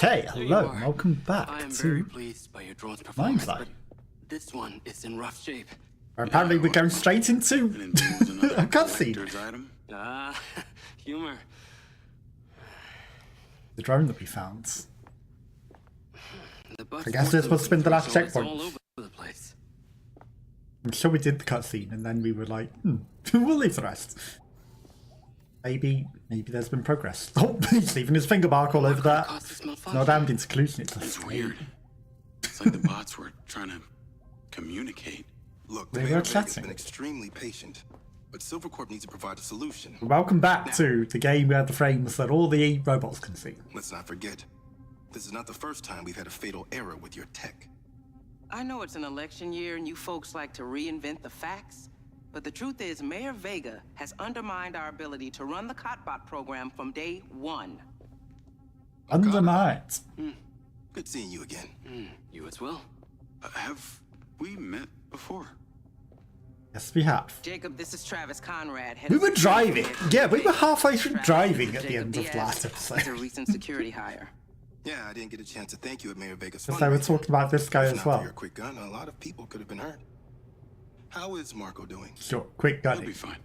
Okay, hello, and welcome back I am to very pleased by your drone's performance, Mindseye. but this one is in rough shape. Apparently we're going straight into a cutscene. Humor. The drone that we found. I guess this must have been the last checkpoint. All over the place. I'm sure we did the cutscene and then we were like, we'll leave the rest. Maybe there's been progress. Oh, he's leaving his finger mark all over that. It's not ambient occlusion, it's weird. It's like the bots were trying to communicate. Look, They were chatting. been extremely patient, but Silvercorp needs to provide a solution. Welcome back to the game where the frames that all the robots can see. Let's not forget, this is not the first time we've had a fatal error with your tech. I know it's an election year and you folks like to reinvent the facts, but the truth is Mayor Vega has undermined our ability to run the Cotbot program from day one. Under night. Good seeing you again. You as well. Have we met before? Yes, we have. Jacob, this is Travis Conrad. We were driving. Yeah, we were halfway through Travis, driving this at is the end of Jacob last Diaz. episode. He's a recent security hire. Yeah, I didn't get a chance to thank you at Mayor Vega's Because they were talking about this guy If as not for well. your quick gun, a lot of people could have been hurt. How is Marco doing? Sure, quick He'll gunning. be fine.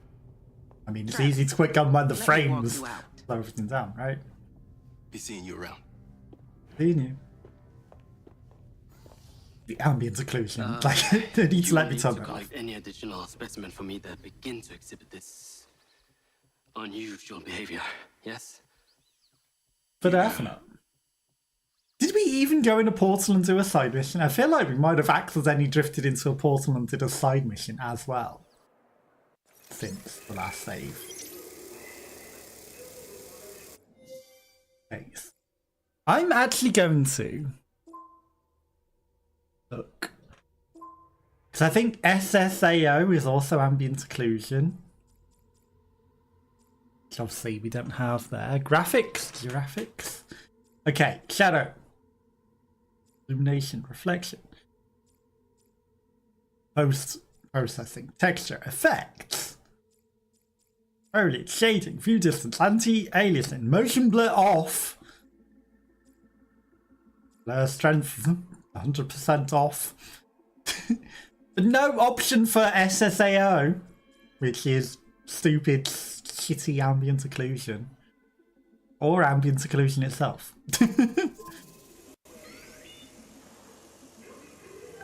I mean, it's easy to quick gun when the Let me walk frames you out. slow everything down, right? Be seeing you around. Seeing you. The ambient occlusion. Like, they need to You let will me need turn to it off. collect any additional specimen for me that begin to exhibit this unusual behavior. Yes. For definite. Did we even go in a portal and do a side mission? I feel like we might have accidentally drifted into a portal and did a side mission as well. Since the last save. Nice. I'm actually going to look. Because I think SSAO is also ambient occlusion. Which obviously we don't have there. Graphics. Okay, shadow. Illumination, reflection. Post-processing, texture, effects. Foliage, shading, view distance, anti-aliasing, motion blur off. Blur strength, 100% off. But no option for SSAO, which is stupid, shitty ambient occlusion. Or ambient occlusion itself.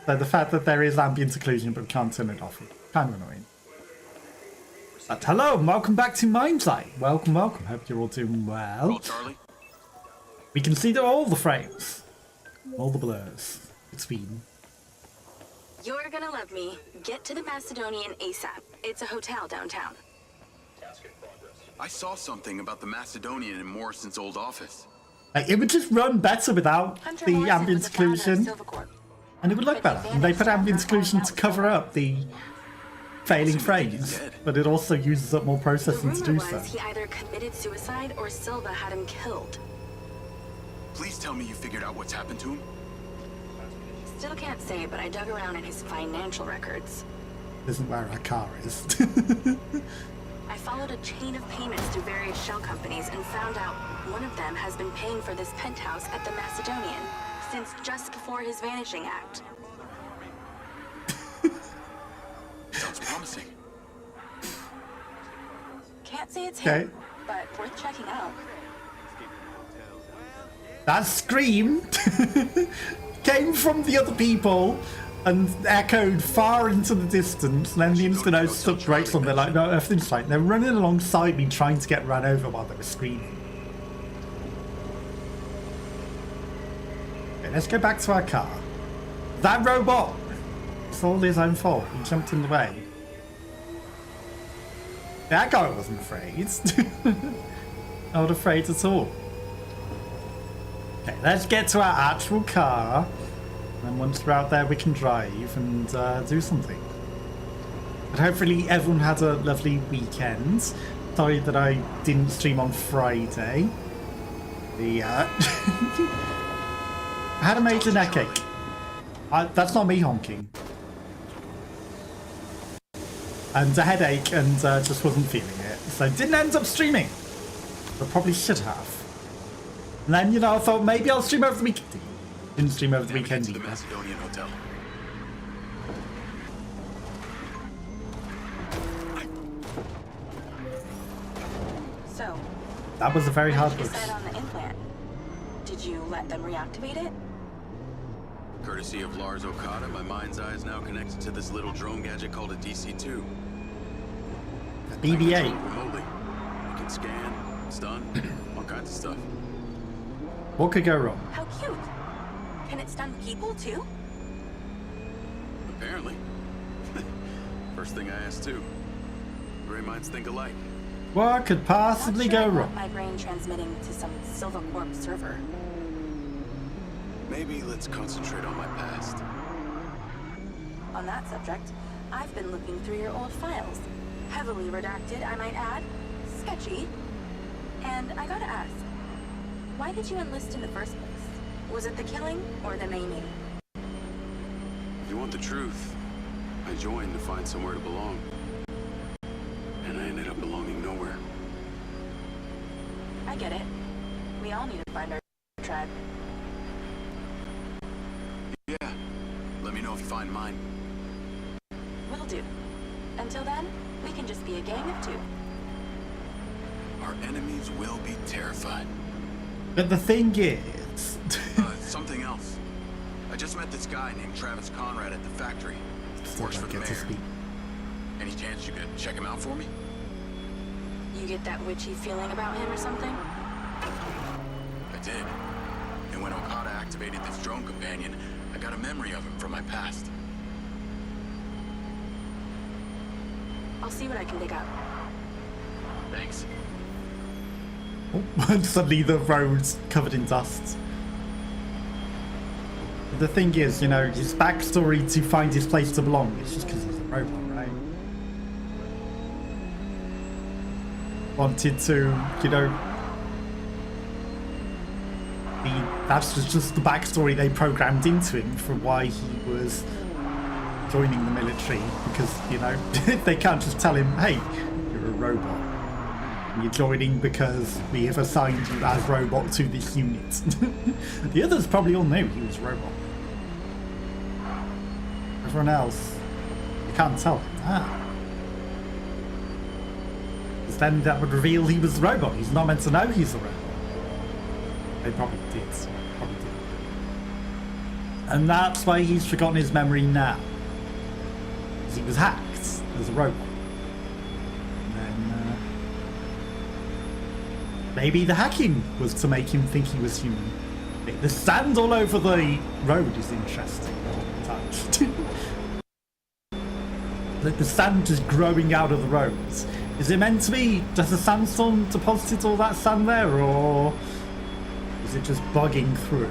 So the fact that there is ambient occlusion but we can't turn it off is kind of annoying. But hello and welcome back to Mindseye. Welcome. Hope you're all doing well. Roll, Charlie. We can see all the frames. All the blurs between. You're gonna love me. Get to the Macedonian ASAP. It's a hotel downtown. I saw something about the Macedonian in Morrison's old office. It would just run better without Hunter the Morrison ambient was the founder of occlusion. Silvercorp. And it would look better. And they put ambient occlusion to cover up the failing frames. But it also uses up more The processing to rumor do so. was he either committed suicide or Silva had him killed. Please tell me you figured out what's happened to him. Still can't say, but I dug around in his financial records. Isn't where our car is. I followed a chain of payments to various shell companies and found out one of them has been paying for this penthouse at the Macedonian since just before his vanishing act. Sounds promising. Can't say it's Okay. him, but worth checking out. That scream came from the other people and echoed far into the distance. And then the instant I stuck brakes on, they're like, no, everything's fine. They're running alongside me trying to get run over while they were screaming. Okay, let's go back to our car. That robot, it's all his own fault. He jumped in the way. That guy wasn't afraid. Not afraid at all. Okay, let's get to our actual car. And once we're out there, we can drive and do something. But hopefully everyone had a lovely weekend. Sorry that I didn't stream on Friday. I had a major neck ache. That's not me honking. And a headache and just wasn't feeling it. So I didn't end up streaming. But probably should have. And then, you know, I thought maybe I'll stream over the weekend. Didn't stream over the weekend To the either. Macedonian hotel. So, That was a very what hard did you book. decide on the implant? Did you let them reactivate it? Courtesy of Lars Okada, my Mindseye is now connected to this little drone gadget called a DC-2. I can BB-8. control it remotely. It can scan, stun, all kinds of stuff. What could go wrong? How cute. Can it stun people too? Apparently. First thing I asked too. Gray minds think alike. What could possibly Not sure go I want wrong? my brain transmitting to some Silva Corp server. Maybe let's concentrate on my past. On that subject, I've been looking through your old files. Heavily redacted, I might add. Sketchy. And I gotta ask, why did you enlist in the first place? Was it the killing or the maiming? If you want the truth, I joined to find somewhere to belong. And I ended up belonging nowhere. I get it. We all need to find our tribe. Yeah. Let me know if you find mine. Will do. Until then, we can just be a gang of two. Our enemies will be terrified. But the thing is... Something else. I just met this guy named Travis Conrad at the factory. Still Works for don't the get to mayor. speak. Any chance you could check him out for me? You get that witchy feeling about him or something? I did. And when Okada activated this drone companion, I got a memory of him from my past. I'll see what I can dig up. Thanks. Oh, suddenly the road's covered in dust. The thing is, you know, his backstory to find his place to belong is just because he's a robot, right? Wanted to, you know... That's just the backstory they programmed into him for why he was joining the military. Because, you know, they can't just tell him, hey, you're a robot. You're joining because we have assigned you as robot to this unit. The others probably all knew he was a robot. Everyone else, you can't tell him that. Because then that would reveal he was a robot. He's not meant to know he's a robot. They probably did. Probably did. And that's why he's forgotten his memory now. Because he was hacked as a robot. Maybe the hacking was to make him think he was human. The sand all over the road is interesting. Touched. Like the sand just growing out of the roads. Is it meant to be? Does the sandstorm deposit all that sand there, or is it just bugging through?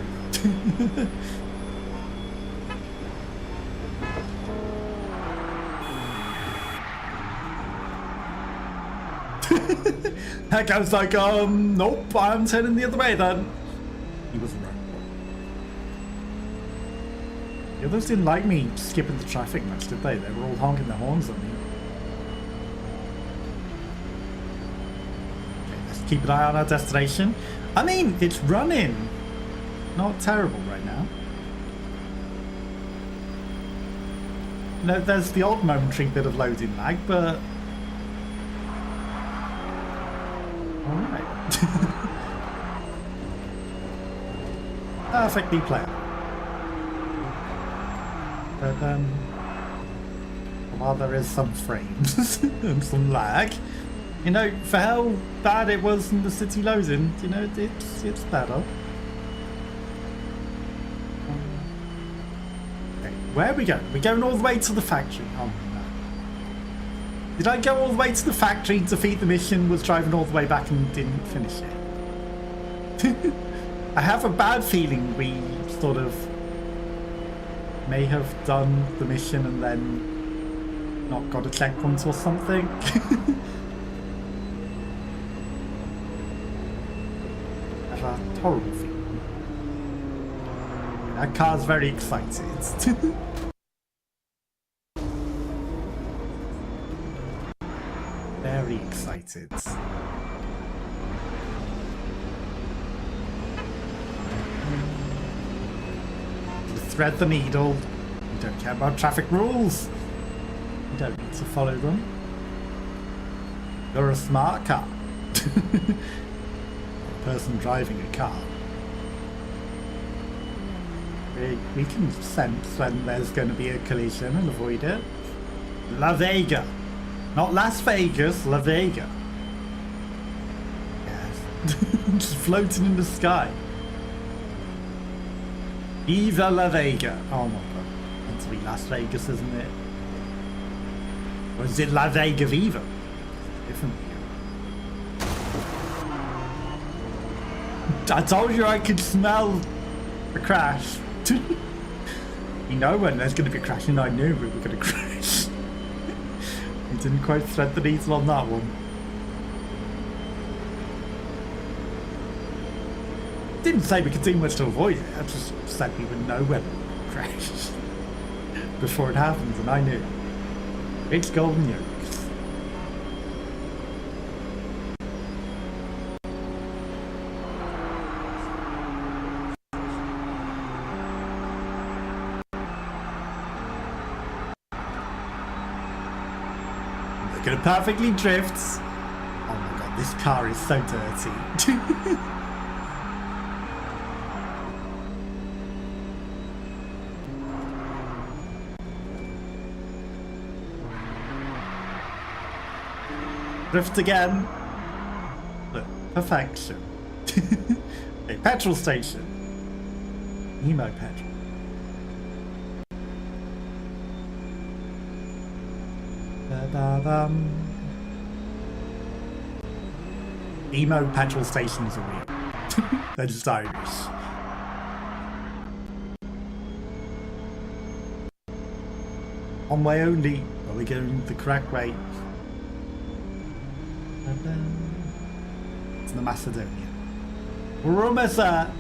That guy's like, nope, I'm turning the other way then. He wasn't right. The others didn't like me skipping the traffic much, did they? They were all honking their horns at me. Okay, let's keep an eye on our destination. I mean, it's running. Not terrible right now. No, there's the odd momentary bit of loading lag, but... Alright. Perfectly planned. But while there is some frames and some lag, you know, for how bad it was in the city loading, you know, it's better. Okay, where are we going? We're going all the way to the factory. Oh no. Did I go all the way to the factory, defeat the mission, was driving all the way back and didn't finish it? I have a bad feeling we sort of may have done the mission and then not got a checkpoint or something. I have a horrible feeling. That car's very excited. Very excited. thread the needle. You don't care about traffic rules. You don't need to follow them. You're a smart car. A person driving a car. We can sense when there's going to be a collision and avoid it. La Vega. Not Las Vegas, La Vega. Yes. Just floating in the sky. Viva La Vega. Oh my god. Meant to be Las Vegas, isn't it? Or is it La Vega Viva? Different. I told you I could smell a crash. You know when there's going to be a crash, and I knew we were going to crash. We didn't quite thread the needle on that one. Didn't say we could do much to avoid it. I just said we would know when it crashed before it happens, and I knew. It's golden yolks. Look at it perfectly drifts. Oh my god, this car is so dirty. Drift again. Look, perfection. A petrol station. Emo petrol. Da-da-dum. Emo petrol stations are real. They're just Irish. On way only. Are we going the correct way? To the Macedonian. We're almost there.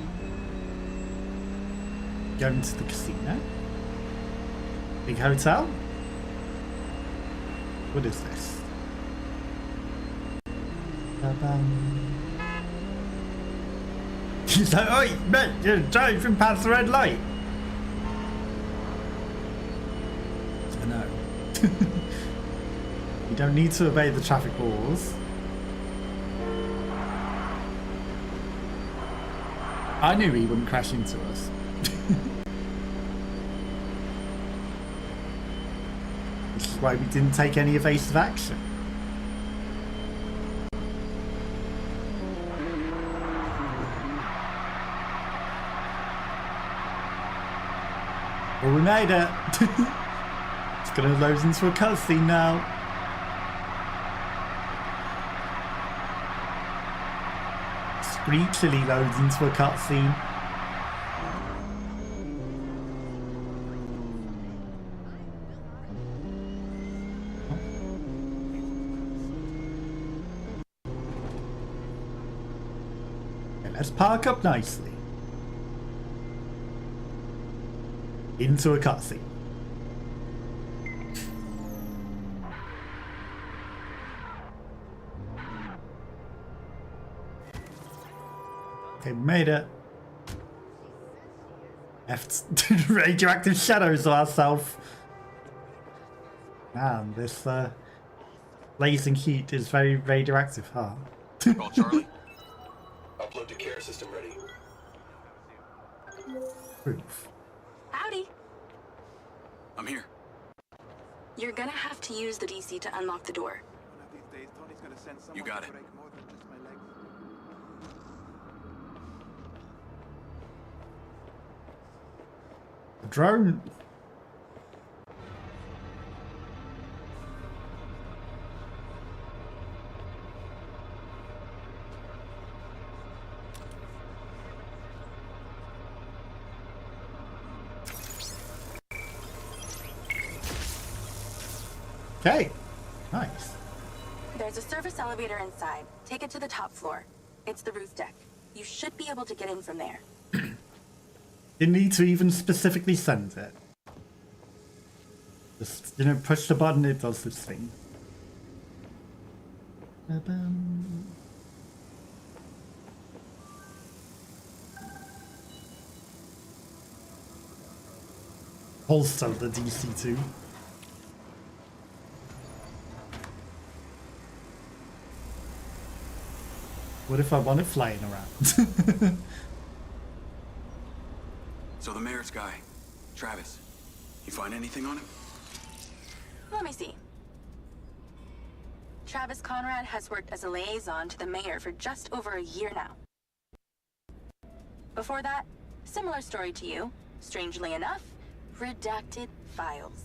Going to the casino. Big hotel. What is this? He's like, oi, mate, you're driving past the red light. I know. You don't need to obey the traffic laws. I knew he wouldn't crash into us. Which is why we didn't take any evasive action. Well, we made it. It's gonna load into a cutscene now. Screechily loads into a cutscene. Okay, let's park up nicely. Into a cutscene. Okay, made it. Left radioactive shadows of ourselves. Man, this blazing heat is very radioactive, huh? Call Charlie. Upload to care system ready. Proof. Howdy. I'm here. You're gonna have to use the DC to unlock the door. You got it. A drone. Okay, nice. There's a service elevator inside. Take it to the top floor. It's the roof deck. You should be able to get in from there. Didn't need to even specifically send it. Just, you know, push the button, it does this thing. Ba-bum. Also the DC2. What if I want it flying around? So the mayor's guy, Travis, you find anything on him? Let me see. Travis Conrad has worked as a liaison to the mayor for just over a year now. Before that, similar story to you. Strangely enough, redacted files.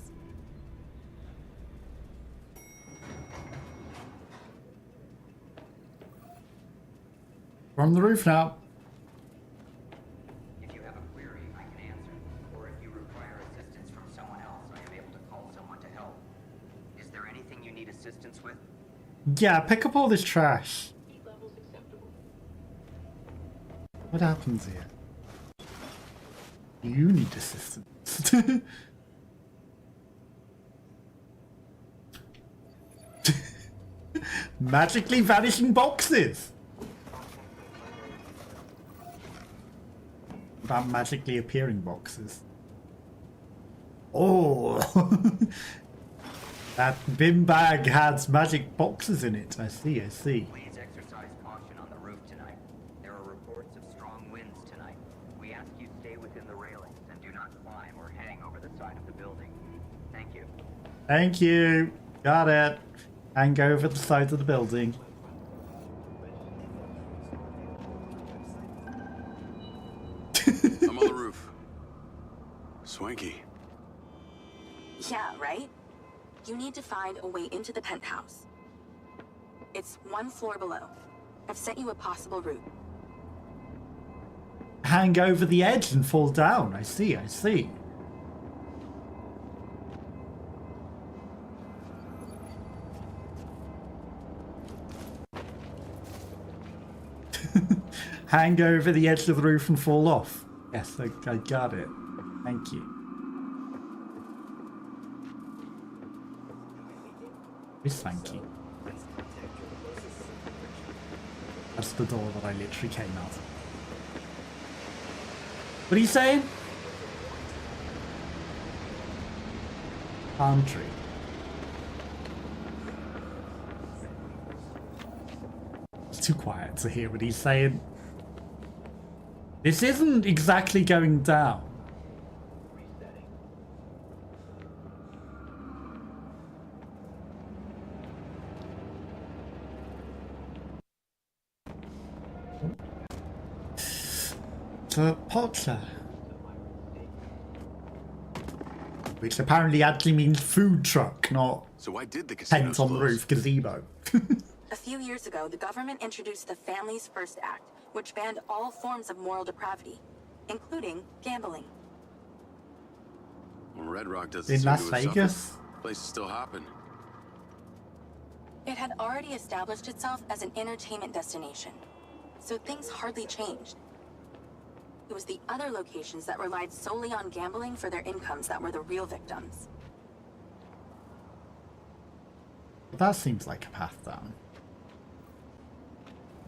We're on the roof now. If you have a query, I can answer. Or if you require assistance from someone else, I am able to call someone to help. Is there anything you need assistance with? Yeah, pick up all this trash. What happens here? You need assistance. Magically vanishing boxes. About magically appearing boxes. Oh, that bin bag has magic boxes in it. I see, I see. Please exercise caution on the roof tonight. There are reports of strong winds tonight. We ask you stay within the railings and do not climb or hang over the side of the building. Thank you. Thank you. Got it. Hang over the side of the building. I'm on the roof. Swanky. Yeah, right? You need to find a way into the penthouse. It's one floor below. I've sent you a possible route. Hang over the edge and fall down. I see, I see. Hang over the edge of the roof and fall off. Yes, I got it. Thank you. Yes, thank you. That's the door that I literally came out of. What are you saying? Palm tree. It's too quiet to hear what he's saying. This isn't exactly going down. The Potter. Which apparently actually means food truck, not So why did the casino tent on the roof gazebo. A few years ago, the government introduced the Family's First Act, which banned all forms of moral depravity, including gambling. Well, Red Rock doesn't In seem Las to have Vegas? suffered. Place is still hopping. It had already established itself as an entertainment destination, so things hardly changed. It was the other locations that relied solely on gambling for their incomes that were the real victims. That seems like a path down.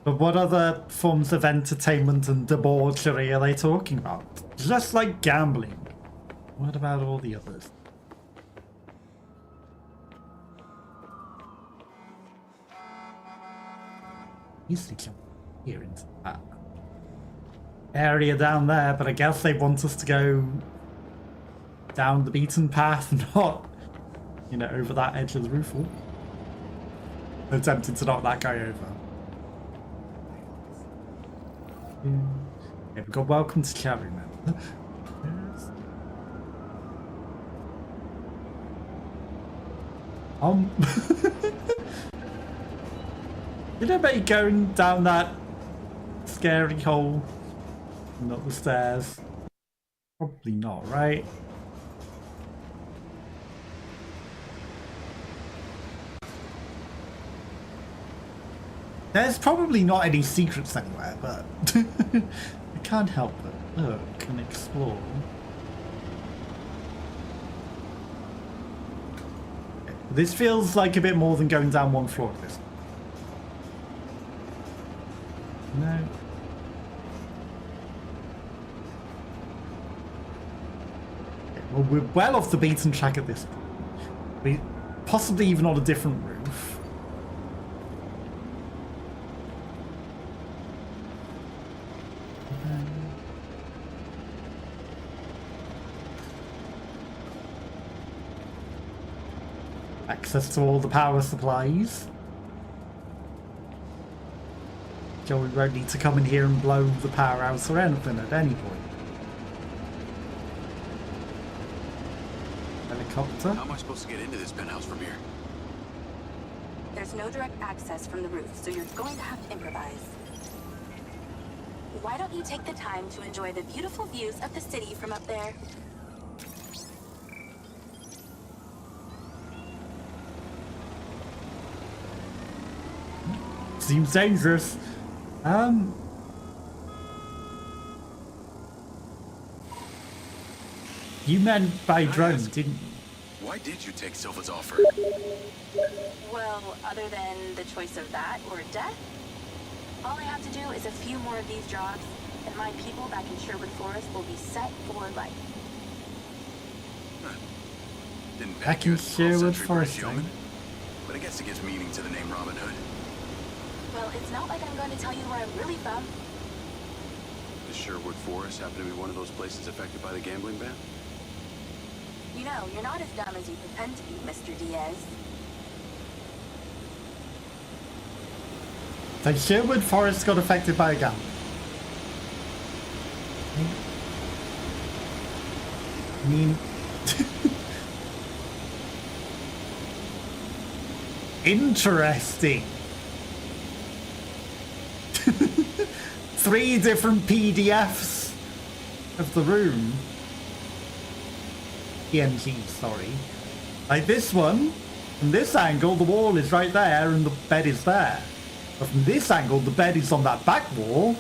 But what other forms of entertainment and debauchery are they talking about? Just like gambling. What about all the others? Easily jump here into that area down there, but I guess they want us to go down the beaten path, not, you know, over that edge of the roof. Ooh. I'm tempted to knock that guy over. Yeah, we've got welcome to chat room now. Did I bet going down that scary hole, not the stairs? Probably not, right? There's probably not any secrets anywhere, but I can't help but look and explore. This feels like a bit more than going down one floor of this. No. Well, we're well off the beaten track at this point. We possibly even on a different roof. Access to all the power supplies. So we won't need to come in here and blow the power out or anything at any point. Helicopter. How am I supposed to get into this penthouse from here? There's no direct access from the roof, so you're going to have to improvise. Why don't you take the time to enjoy the beautiful views of the city from up there? Seems dangerous. You meant by drone, didn't you? Why did you take Silva's offer? Well, other than the choice of that or death, all I have to do is a few more of these jobs, and my people back in Sherwood Forest will be set for life. Didn't Back you in as a 12th Sherwood century Forest, British yeoman? But I guess it gives meaning to the name Robin Hood. Well, it's not like I'm going to tell you where I'm really from. Does Sherwood Forest happen to be one of those places affected by the gambling ban? You know, you're not as dumb as you pretend to be, Mr. Diaz. So Sherwood Forest got affected by a gun. I mean... Interesting. 3 different PDFs of the room. PNG, sorry. Like this one, from this angle, the wall is right there and the bed is there. But from this angle, the bed is on that back wall.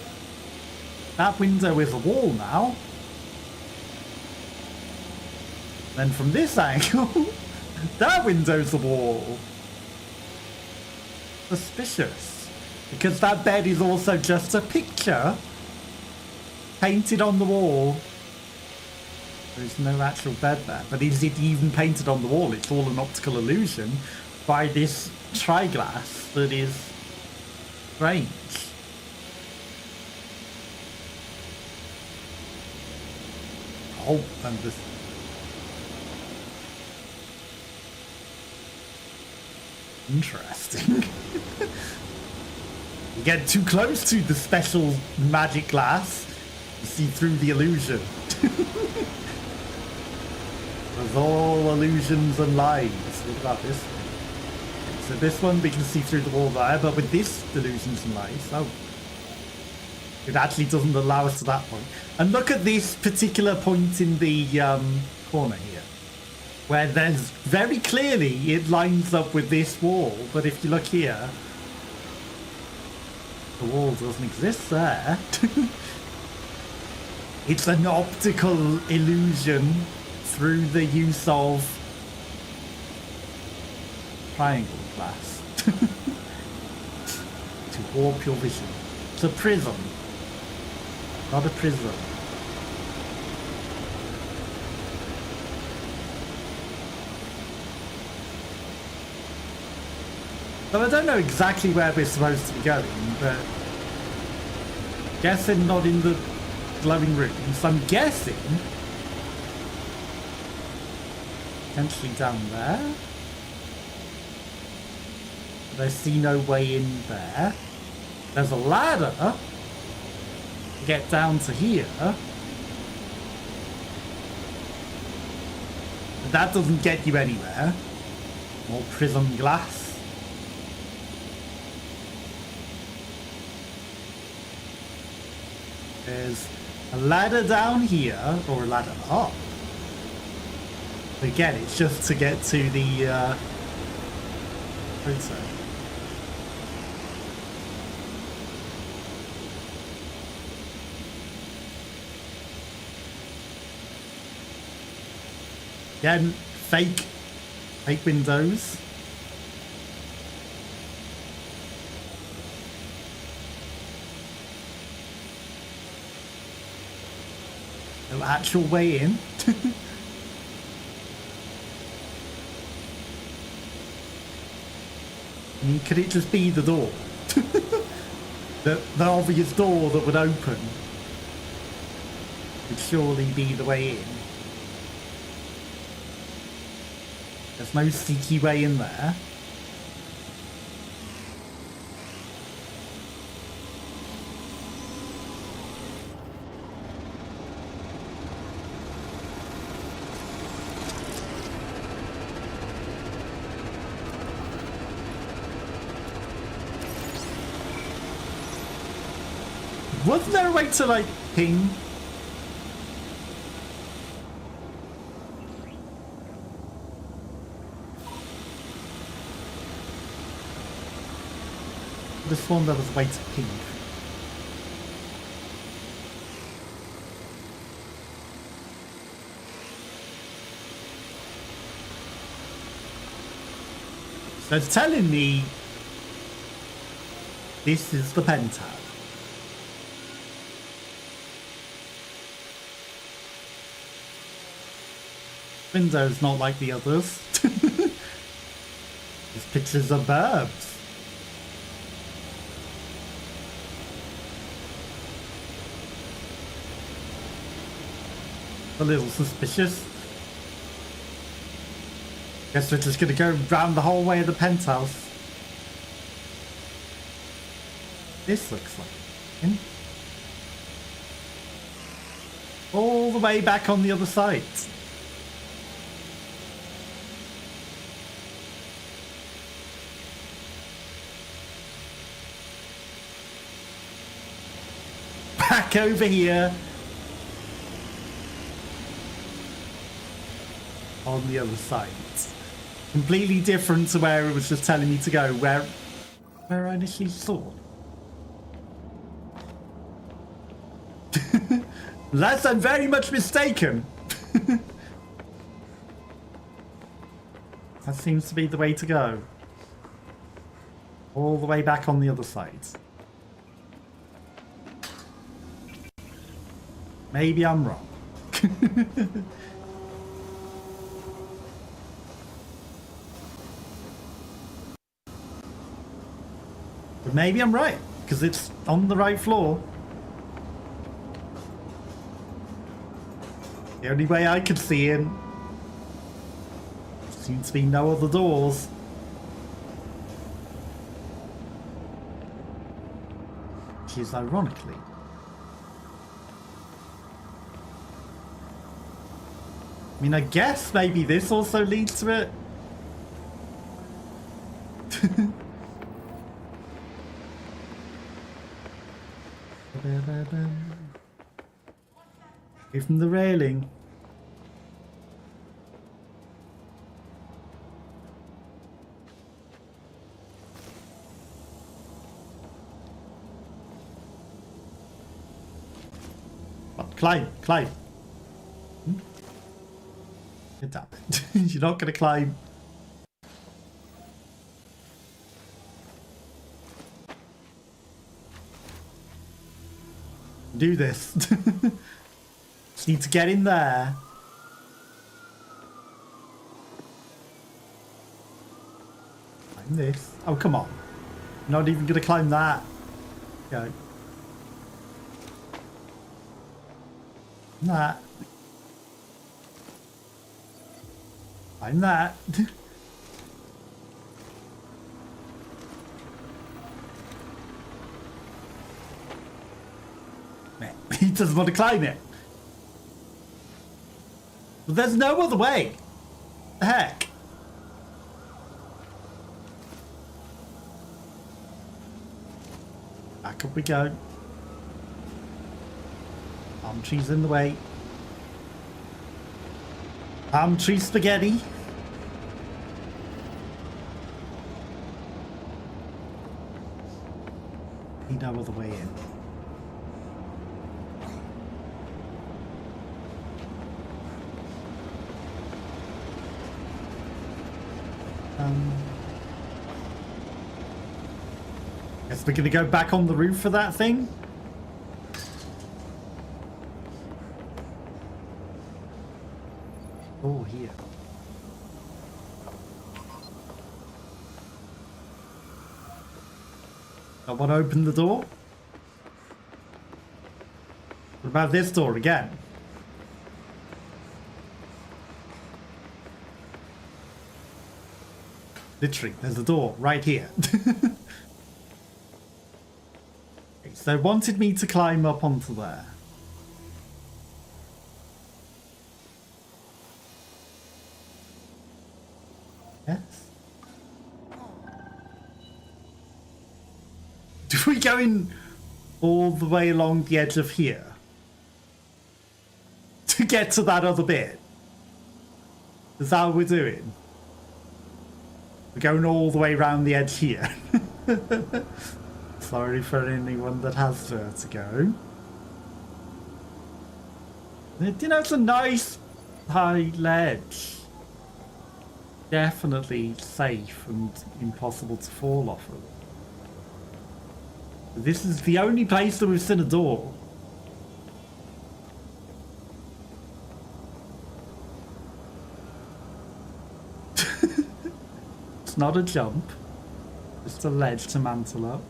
That window is a wall now. Then from this angle, that window's a wall. Suspicious. Because that bed is also just a picture painted on the wall. There's no actual bed there. But is it even painted on the wall? It's all an optical illusion by this tri-glass that is strange. Oh, and this... Interesting. You get too close to the special magic glass, you see through the illusion. There's all illusions and lies. What about this one? So this one we can see through the wall there, but with this illusions and lies, oh, it actually doesn't allow us to that point. And look at this particular point in the corner here, where there's very clearly it lines up with this wall, but if you look here, the wall doesn't exist there. It's an optical illusion through the use of triangle glass to warp your vision. It's a prism, not a prism. So I don't know exactly where we're supposed to be going, but guessing not in the glowing rooms. I'm guessing potentially down there. But I see no way in there. There's a ladder to get down to here. But that doesn't get you anywhere. More prism glass. There's a ladder down here, or a ladder up. Again, it's just to get to the photo. Again, fake windows. No actual way in. I mean, could it just be the door? the obvious door that would open would surely be the way in. There's no sneaky way in there. Wasn't there a way to, like, ping? This one, there was a way to ping. So it's telling me this is the penthouse. Window's not like the others. This picture's of burbs. A little suspicious. Guess we're just gonna go round the whole way of the penthouse. This looks like it. All the way back on the other side. Back over here. On the other side. Completely different to where it was just telling me to go, where I initially thought. Unless I'm very much mistaken. That seems to be the way to go. All the way back on the other side. Maybe I'm wrong. But maybe I'm right, because it's on the right floor. The only way I could see in seems to be no other doors. Which is ironically. I mean, I guess maybe this also leads to it. Away from the railing. Climb, climb. Get down. You're not going to climb. Do this. Just need to get in there. Climb this. Oh, come on. Not even going to climb that. Go. That. I'm that. Man, he doesn't want to climb it. But there's no other way. The heck? Back up we go. Palm trees in the way. Palm tree spaghetti. Need no other way in. Guess we're gonna go back on the roof for that thing. Oh, here. I want to open the door. What about this door again? Literally, there's a door right here. Okay, so they wanted me to climb up onto there. Yes. Do we go in all the way along the edge of here to get to that other bit? Is that what we're doing? We're going all the way around the edge here. Sorry for anyone that has vertigo. You know, it's a nice high ledge. Definitely safe and impossible to fall off of. This is the only place that we've seen a door. It's not a jump. Just a ledge to mantle up.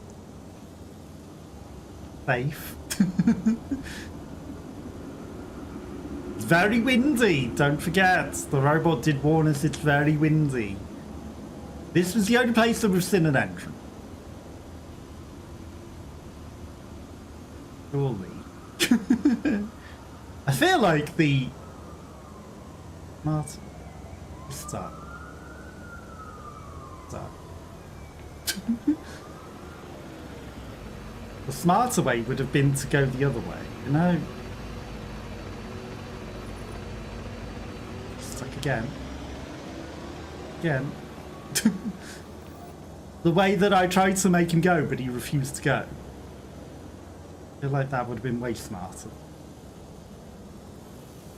Safe. It's very windy, don't forget. The robot did warn us it's very windy. This was the only place that we've seen an entrance. Surely. I feel like the... Martin. Stop. Stop. The smarter way would have been to go the other way, you know? Stuck again. Again. The way that I tried to make him go, but he refused to go. I feel like that would have been way smarter.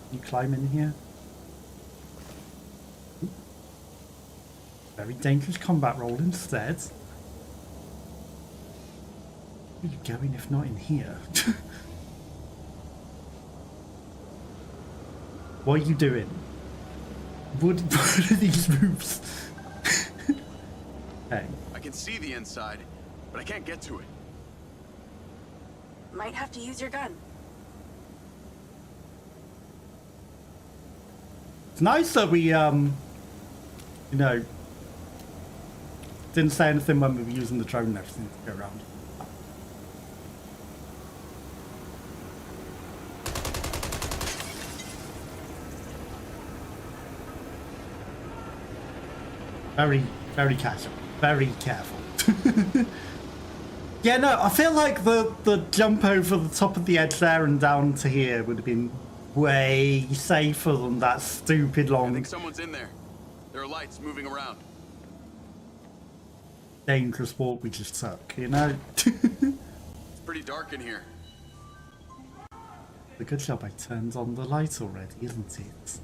Can you climb in here? Very dangerous combat roll instead. Where are you going if not in here? What are you doing? What are these moves? Hey. I can see the inside, but I can't get to it. Might have to use your gun. It's nice that we, you know, didn't say anything when we were using the drone and everything to go around. Very, very casual. Very careful. Yeah, no, I feel like the jump over the top of the edge there and down to here would have been way safer than that stupid long... I think someone's in there. There are lights moving around. Dangerous walk we just took, you know? It's pretty dark in here. The good job I turned on the light already, isn't it?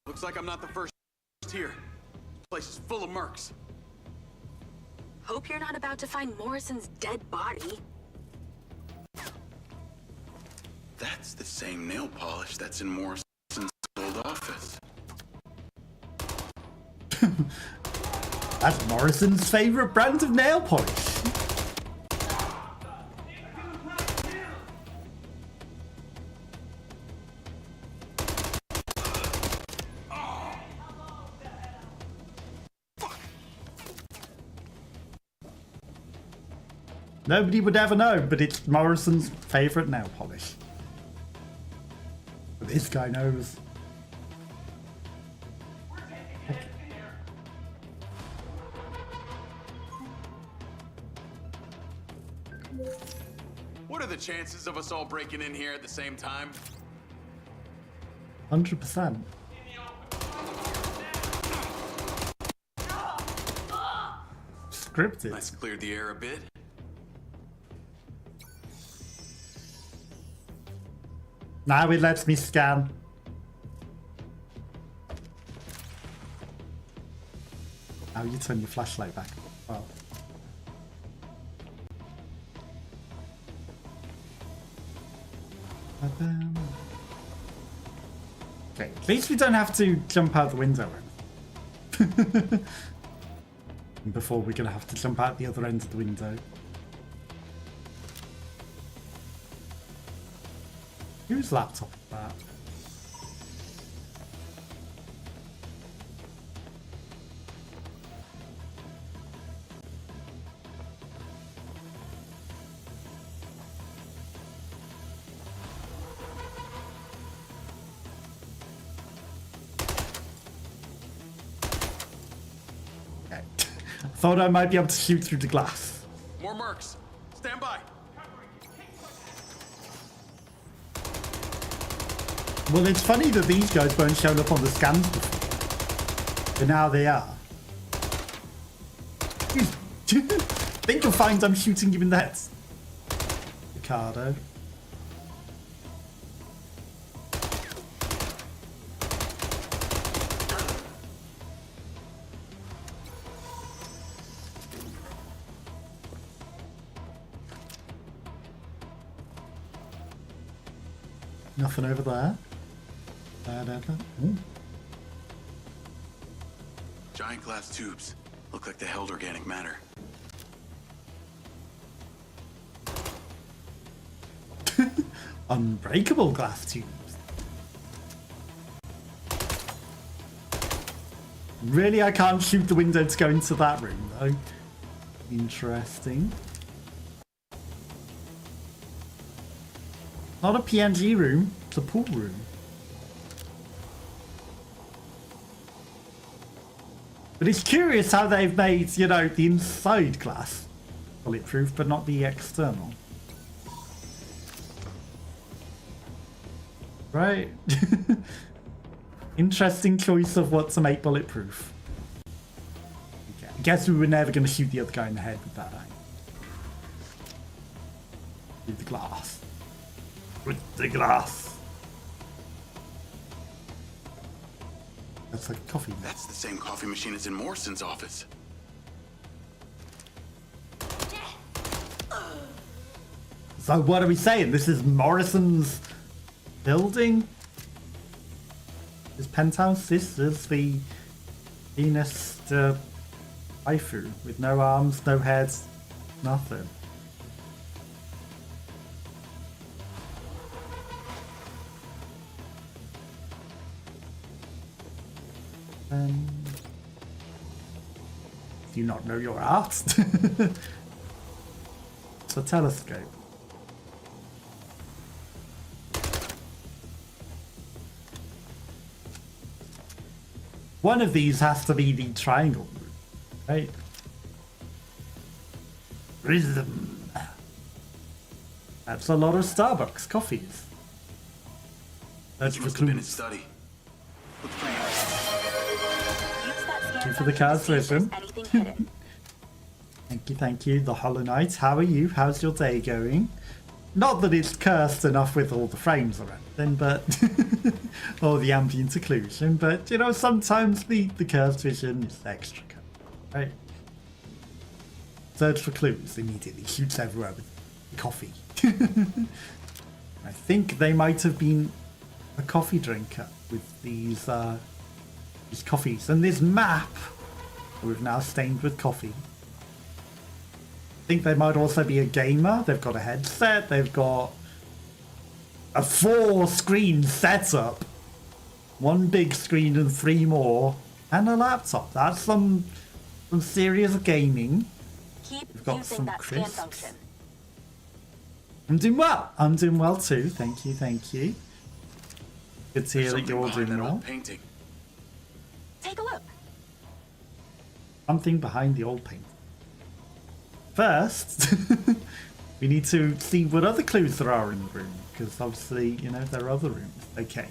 Looks like I'm not the first here. This place is full of mercs. Hope you're not about to find Morrison's dead body. That's the same nail polish that's in Morrison's old office. That's Morrison's favourite brand of nail polish. Nobody would ever know, but it's Morrison's favourite nail polish. But this guy knows. What are the chances of us all breaking in here at the same time? 100%. Scripted. Let's clear the air a bit. Now it lets me scan. Now you turn your flashlight back. Well. Okay, at least we don't have to jump out the window. Before we're gonna have to jump out the other end of the window. Whose laptop is that? Okay. Thought I might be able to shoot through the glass. More mercs. Stand by. Well, it's funny that these guys weren't shown up on the scans before, but now they are. Think you'll find I'm shooting you in the head. Ricardo. Nothing over there. Ooh. Giant glass tubes. Look like they held organic matter. Unbreakable glass tubes. Really, I can't shoot the window to go into that room, though. Interesting. Not a PNG room, it's a pool room. But it's curious how they've made, you know, the inside glass bulletproof, but not the external. Right? Interesting choice of what to make bulletproof. Okay. I guess we were never going to shoot the other guy in the head with that, with the glass. With the glass. That's like a coffee. That's the same coffee machine as in Morrison's office. So what are we saying? This is Morrison's building? This penthouse? This is the Venus waifu with no arms, no heads, nothing. Do you not know your art? It's a telescope. One of these has to be the triangle room, right? Prism. That's a lot of Starbucks coffees. That's Must have been his study. Looks pretty Thank you for the cards, listen. Thank you. The Hollow Knight. How are you? How's your day going? Not that it's cursed enough with all the frames or anything, but or the ambient occlusion, but you know, sometimes the cursed vision is extra cut, right? Search for clues immediately, shoots everywhere with coffee. I think they might have been a coffee drinker with these coffees, and this map we've now stained with coffee. I think they might also be a gamer. They've got a headset, they've got a 4-screen setup, 1 big screen and 3 more, and a laptop. That's some serious gaming. We've got some crisps. I'm doing well. I'm doing well too. Thank you. Good to hear that you're all doing well. Painting. Take a look. Something behind the old painting. First, we need to see what other clues there are in the room, because obviously, you know, there are other rooms. Okay.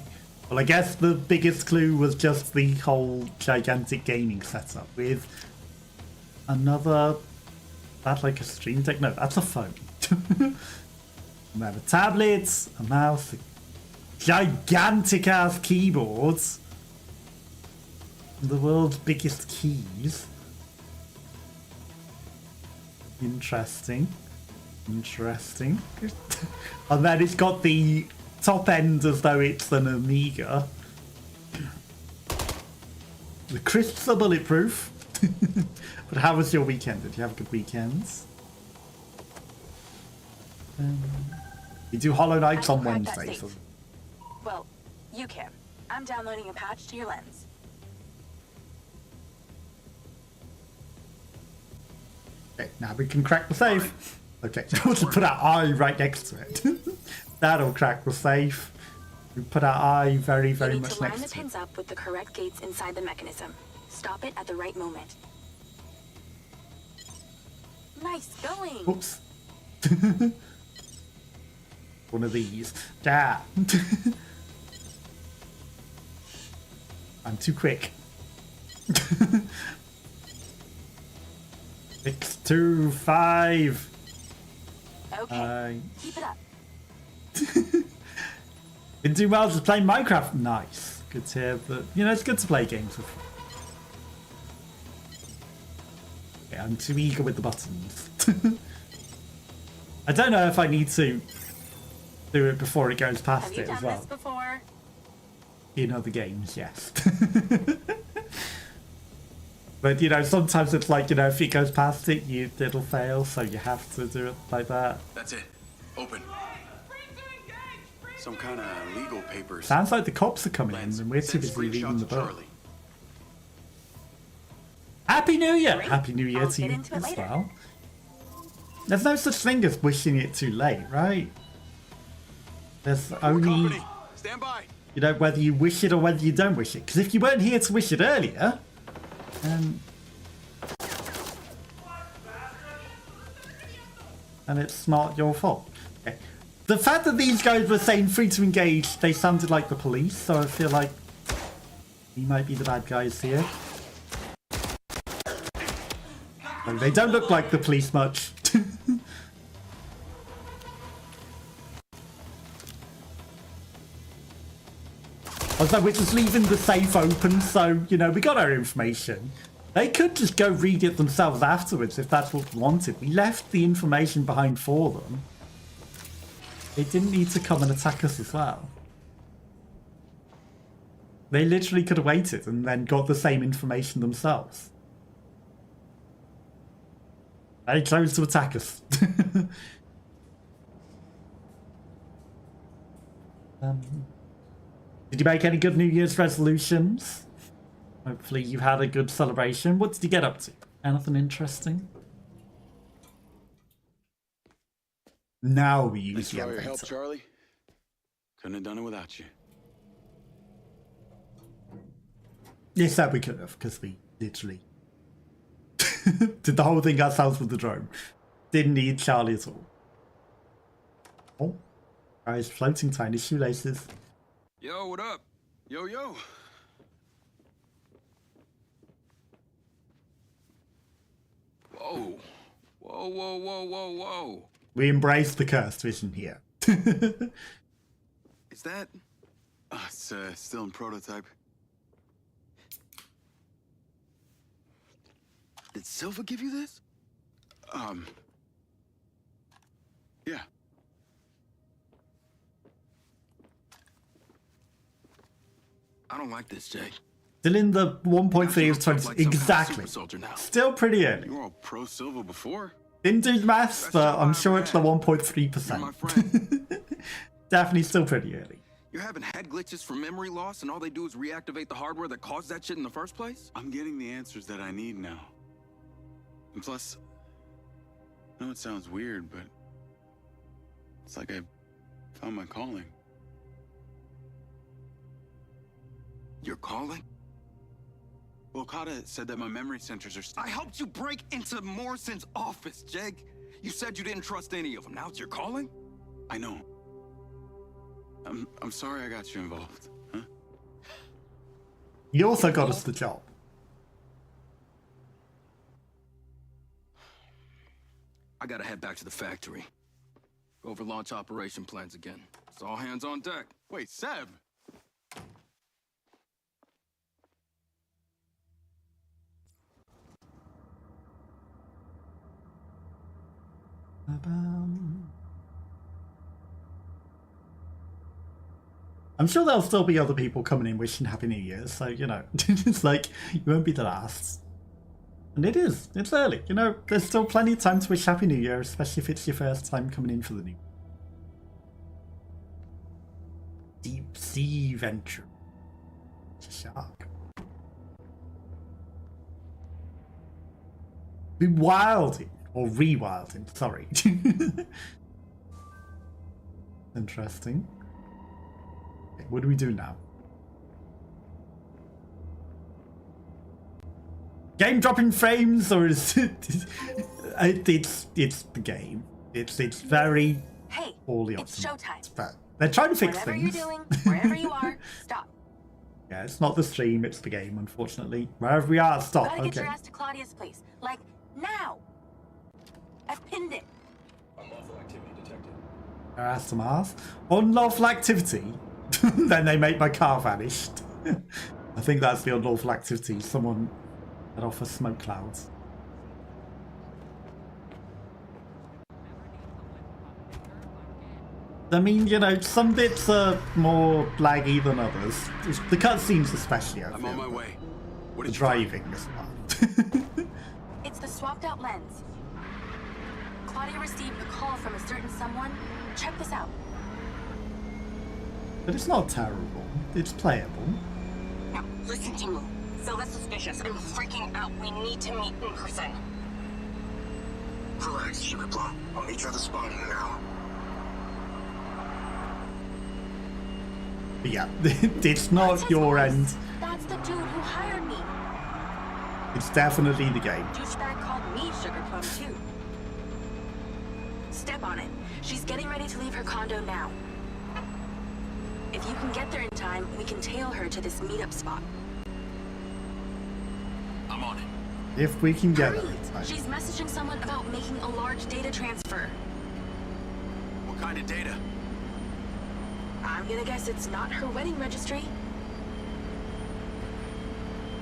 Well, I guess the biggest clue was just the whole gigantic gaming setup with another... That's like a stream deck? No, that's a phone. We have a tablet, a mouse, a gigantic ass keyboards, the world's biggest keys. Interesting. And then it's got the top end as though it's an Amiga. The crisps are bulletproof. But how was your weekend? Did you have a good weekend? We do Hollow Knights on Wednesday, so Well, you can. I'm downloading a patch to your lens. Okay, now we can crack the safe. Okay, we'll just put our eye right next to it. That'll crack the safe. We put our eye very, very much next to it. You need to line the pins up with the correct gates inside the mechanism. Stop it at the right moment. Nice going. Oops. One of these. Yeah. I'm too quick. 6, 2, 5. Okay. Keep it up. Been doing well just playing Minecraft. Nice. Good to hear, but you know, it's good to play games with. Okay, I'm too eager with the buttons. I don't know if I need to do it before it goes past it as well. Have you done this before? In other games, yes. But you know, sometimes it's like, you know, if it goes past it, it'll fail, so you have to do it like that. That's it. Open. Some kind of legal papers. Sounds like the cops are coming in, and we're too Send busy reading the screenshots to book. Charlie. Happy New Year! Great. Happy New Year I'll to get you into it as later. well. There's no such thing as wishing it too late, right? There's only, Company. Stand by. you know, whether you wish it or whether you don't wish it. Because if you weren't here to wish it earlier, and it's not your fault. Okay. The fact that these guys were saying free to engage, they sounded like the police, so I feel like we might be the bad guys here. And they don't look like the police much. Also, we're just leaving the safe open, so, you know, we got our information. They could just go read it themselves afterwards if that's what they wanted. We left the information behind for them. They didn't need to come and attack us as well. They literally could have waited and then got the same information themselves. They chose to attack us. Did you make any good New Year's resolutions? Hopefully you had a good celebration. What did you get up to? Anything interesting? Now we use Thanks the for all your help, elevator. Charlie. Couldn't have done it without you. Yes, that we could have, because we literally did the whole thing ourselves with the drone. Didn't need Charlie at all. Oh, guys, floating tiny shoelaces. Yo, what up? Yo, yo. Whoa. Whoa, whoa, whoa, whoa, whoa. We embrace the cursed vision here. Is that... it's still in prototype. Did Silva give you this? Yeah. I don't like this, Jay. Still in the 1.3 of 20. Exactly. Still pretty early. You were all pro Silva before. Didn't do the maths, but I'm sure it's the You're my 1.3%. friend. Definitely still pretty early. You're having head glitches from memory loss, and all they do is reactivate the hardware that caused that shit in the first place? I'm getting the answers that I need now. And plus, I know it sounds weird, but it's like I found my calling. You're calling? Well, Okada said that my memory centers are I helped you break into Morrison's office, Jake. You said you didn't trust any of them. Now it's your calling? I know. I'm sorry I got you involved, huh? You also got us the job. I gotta head back to the factory. Go over launch operation plans again. It's all hands on deck. Wait, Seb! I'm sure there'll still be other people coming in wishing Happy New Year, so, you know, it's like, you won't be the last. And it is. It's early. You know, there's still plenty of time to wish Happy New Year, especially if it's your first time coming in for the new year. Deep sea venture. Shark. Bewilding. Or rewilding, sorry. Interesting. Okay, what do we do now? Game dropping frames, or is it? It's the game. It's very poorly optimized. It's showtime. But they're trying to fix Whatever things. you're doing, wherever you are, stop. Yeah, it's not the stream, it's the game, unfortunately. Wherever we are, stop. Gotta get Okay. your ass to Claudia's place, like now. I've pinned it. Unlawful activity detected. Harass to Mars. Unlawful activity. Then they make my car vanish. I think that's the unlawful activity. Someone let off a smoke clouds. I mean, you know, some bits are more laggy than others. The cutscenes especially, I I'm feel. on my way. What The did you find? driving as well. It's the swapped out lens. Claudia received a call from a certain someone. Check this out. But it's not terrible. It's playable. Now, listen to me. So that's suspicious. I'm freaking out. We need to meet in person. Relax, Sugar Plum. I'll meet you at the spot in an hour. But yeah, it's not What's his your voice? end. That's the dude who hired me. It's definitely the game. Douchebag called me Sugar Plum too. Step on it. She's getting ready to leave her condo now. If you can get there in time, we can tail her to this meetup spot. I'm on it. If we can get Hurry! there in time. She's messaging someone about making a large data transfer. What kind of data? I'm gonna guess it's not her wedding registry.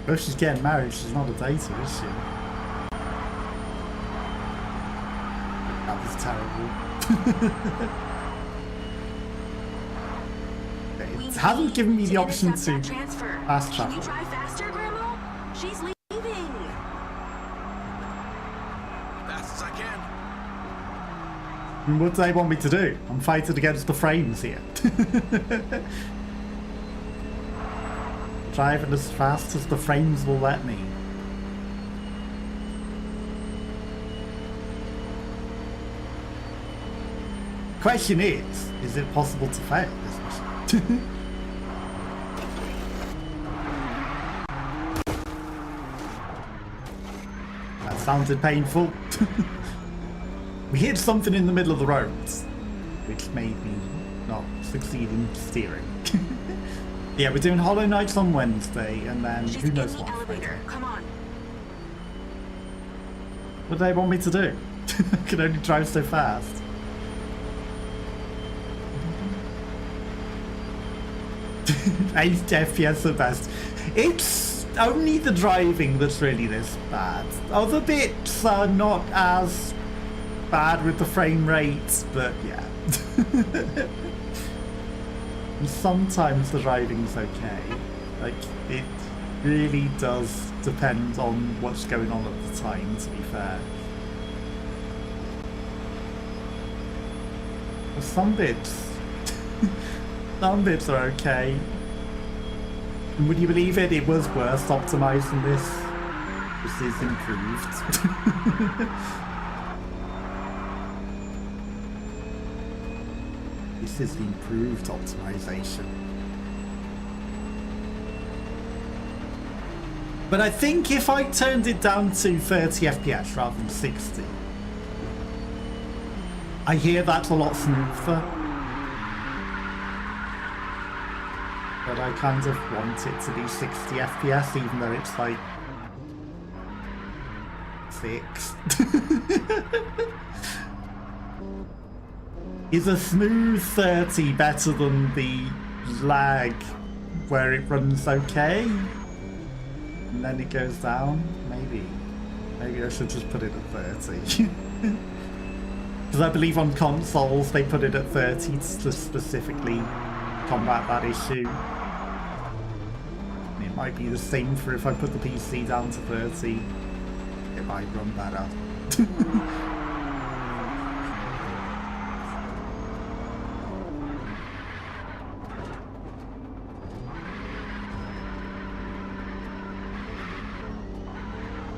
If she's getting married, she's not a dater, is she? That was terrible. It hasn't given me the option to fast Can you travel. drive faster, Grandma? She's leaving. Fast as I can. And what do they want me to do? I'm fighting against the frames here. Driving as fast as the frames will let me. Question is it possible to fail this mission? That sounded painful. We hit something in the middle of the road, which made me not succeed in steering. Yeah, we're doing Hollow Knights on Wednesday, and then She's who in knows the what. elevator. Come on. What do they want me to do? I can only drive so fast. 8 FPS at best. It's only the driving that's really this bad. Other bits are not as bad with the frame rates, but yeah. And sometimes the driving's okay. Like, it really does depend on what's going on at the time, to be fair. Some bits are okay. And would you believe it? It was worse optimized than this. This is improved. This is the improved optimization. But I think if I turned it down to 30 FPS rather than 60, I hear that's a lot smoother. But I kind of want it to be 60 FPS, even though it's like 6. Is a smooth 30 better than the lag where it runs okay? And then it goes down? Maybe. Maybe I should just put it at 30. Because I believe on consoles they put it at 30 to specifically combat that issue. And it might be the same for if I put the PC down to 30. It might run better.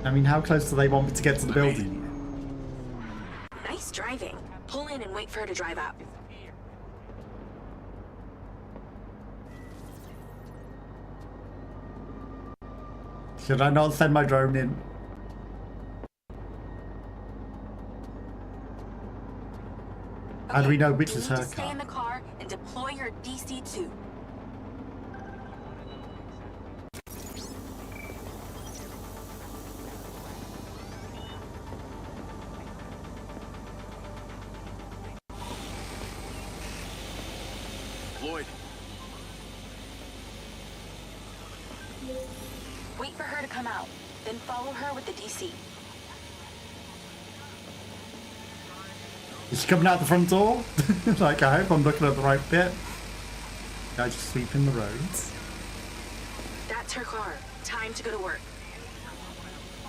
I mean, how close do they want me to get to the building? Nice driving. Pull in and wait for her to drive up. Should I not send my drone in? How do we know which is her Stay car? in the car and deploy your DC-2. Lloyd. Wait for her to come out, then follow her with the DC. Is she coming out the front door? Like, I hope I'm looking at the right bit. I just sweeping the roads. That's her car. Time to go to work.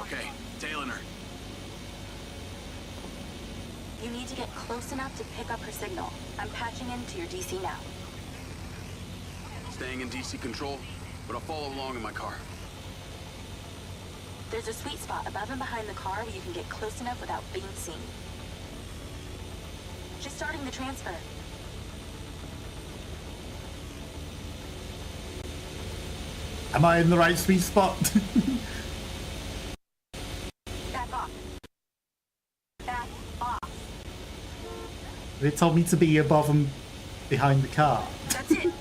Okay, tailing her. You need to get close enough to pick up her signal. I'm patching into your DC now. Staying in DC control, but I'll follow along in my car. There's a sweet spot above and behind the car where you can get close enough without being seen. She's starting the transfer. Am I in the right sweet spot? Back off. Back off. They told me to be above and behind the car. That's it.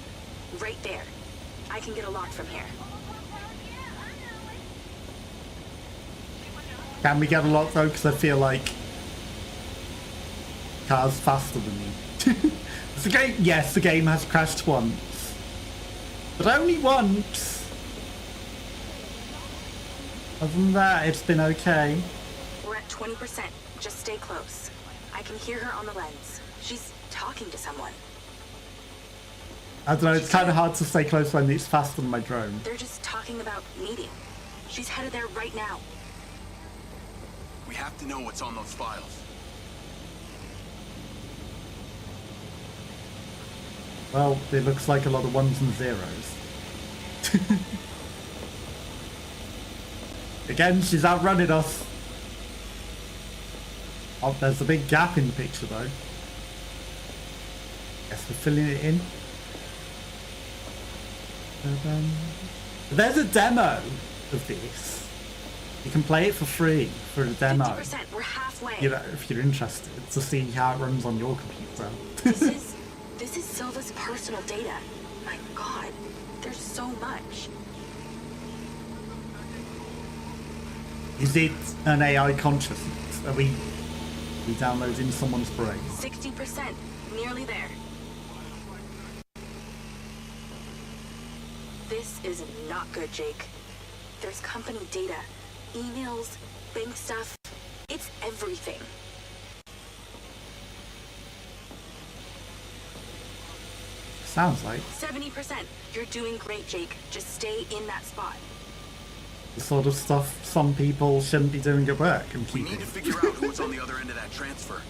Right there. I can get a lock from here. Can we get a lock though? Because I feel like car's faster than me. The game, yes, the game has crashed once, but only once. Other than that, it's been okay. We're at 20%. Just stay close. I can hear her on the lens. She's talking to someone. I don't know, it's kind of hard to stay close when it's faster than my drone. They're just talking about meeting. She's headed there right now. We have to know what's on those files. Well, it looks like a lot of ones and zeros. Again, she's outrunning us. Oh, there's a big gap in the picture though. Guess we're filling it in. There's a demo of this. You can play it for free for a demo. 50%. We're halfway. You know, if you're interested to see how it runs on your computer. This is Silva's personal data. My God, there's so much. Is it an AI consciousness? Are we downloading someone's brain? 60%. Nearly there. This is not good, Jake. There's company data, emails, bank stuff. It's everything. Sounds like 70%. You're doing great, Jake. Just stay in that spot. the sort of stuff some people shouldn't be doing at work and We keeping. need to figure out who's on the other end of that transfer.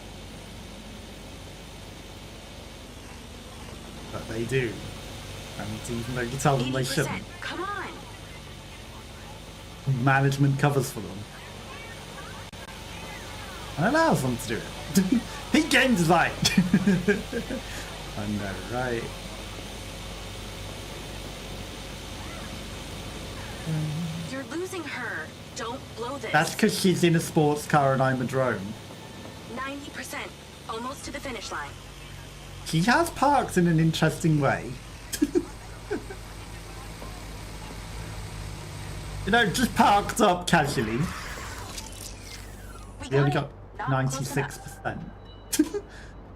But they do. And even though you tell them they 80%. shouldn't, Come on. management covers for them. And allows them to do it. Peak game design! I know, right? You're losing her. Don't blow this. That's because she's in a sports car and I'm a drone. 90%. Almost to the finish line. She has parked in an interesting way. You know, just parked up casually. We only got 96%.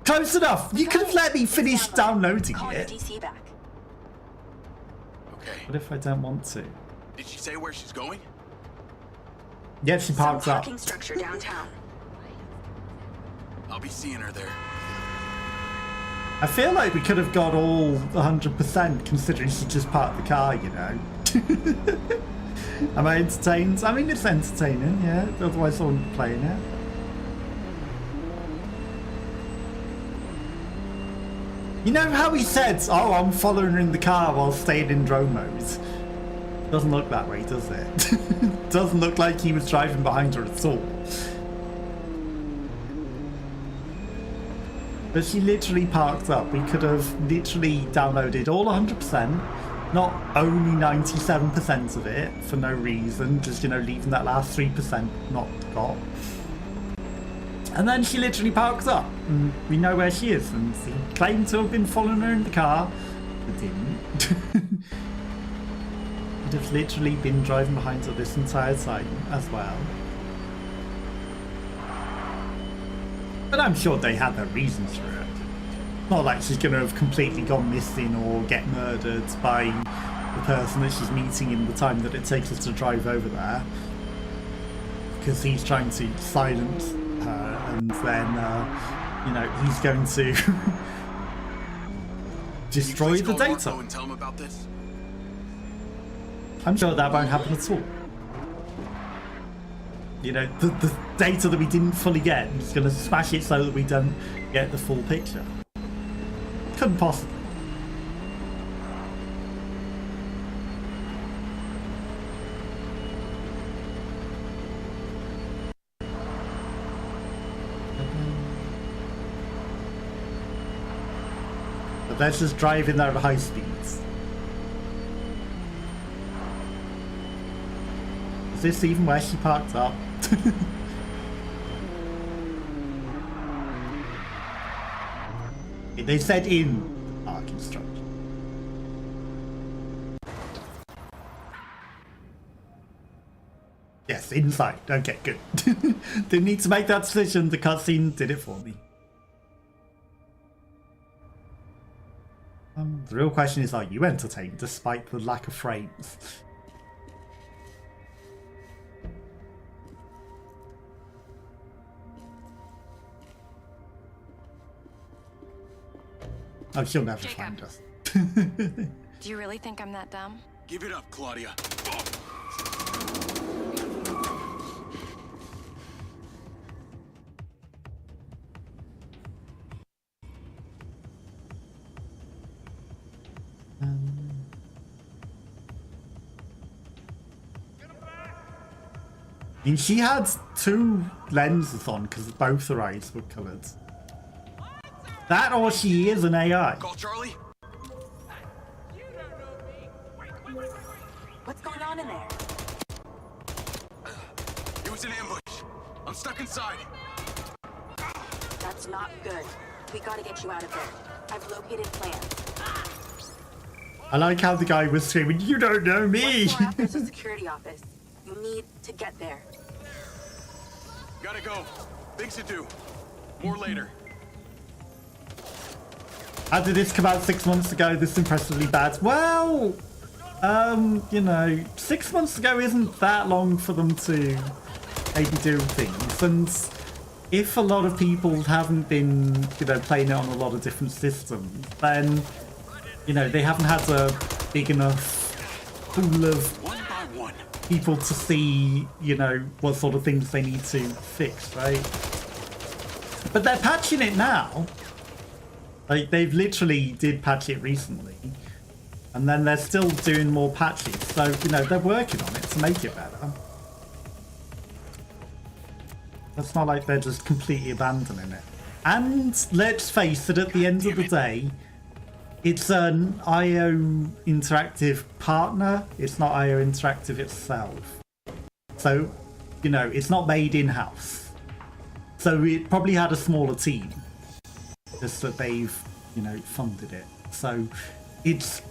Close enough! You could have let me finish downloading it. DC back. Okay. What if I don't want to? Did she say where she's going? Yeah, she parked Some up. parking structure downtown. I'll be seeing her there. I feel like we could have got all 100% considering she just parked the car, you know. Am I entertained? I mean, it's entertaining, yeah. Otherwise I wouldn't be playing it. You know how he said, oh, I'm following her in the car while staying in drone mode? Doesn't look that way, does it? Doesn't look like he was driving behind her at all. But she literally parked up. We could have literally downloaded all 100%, not only 97% of it for no reason, just, you know, leaving that last 3% not got. And then she literally parked up, and we know where she is, and he claimed to have been following her in the car, but didn't. He'd have literally been driving behind her this entire time as well. But I'm sure they had their reasons for it. Not like she's going to have completely gone missing or get murdered by the person that she's meeting in the time that it takes us to drive over there. Because he's trying to silence her, and then, you know, he's going to destroy the data. And tell him about this? I'm sure that won't happen at all. You know, the data that we didn't fully get, he's going to smash it so that we don't get the full picture. Couldn't possibly. But let's just drive in there at high speeds. Is this even where she parked up? They said in the parking structure. Yes, inside. Okay, good. Didn't need to make that decision. The cutscene did it for me. The real question is, are you entertained despite the lack of frames? Oh, she'll never find us. Do you really think I'm that dumb? Give it up, Claudia. I mean, she had two lenses on because both her eyes were coloured. That or she is an AI. Call Charlie. What's going on in there? It was an ambush. I'm stuck inside. That's not good. We gotta get you out of there. I've located plans. I like how the guy was screaming, "You don't know me!" Once more after the security office. You need to get there. Gotta go. Things to do. More later. How did this come out 6 months ago? This impressively bad. Well, you know, 6 months ago isn't that long for them to maybe do things. And if a lot of people haven't been, you know, playing it on a lot of different systems, then, you know, they haven't had a big enough pool of One by one. people to see, you know, what sort of things they need to fix, right? But they're patching it now. Like, they've literally did patch it recently. And then they're still doing more patches. So, you know, they're working on it to make it better. It's not like they're just completely abandoning it. And let's face it, at the end of the day, it's an IO Interactive partner. It's not IO Interactive itself. So, you know, it's not made in-house. So it probably had a smaller team. Just that they've, you know, funded it. So it's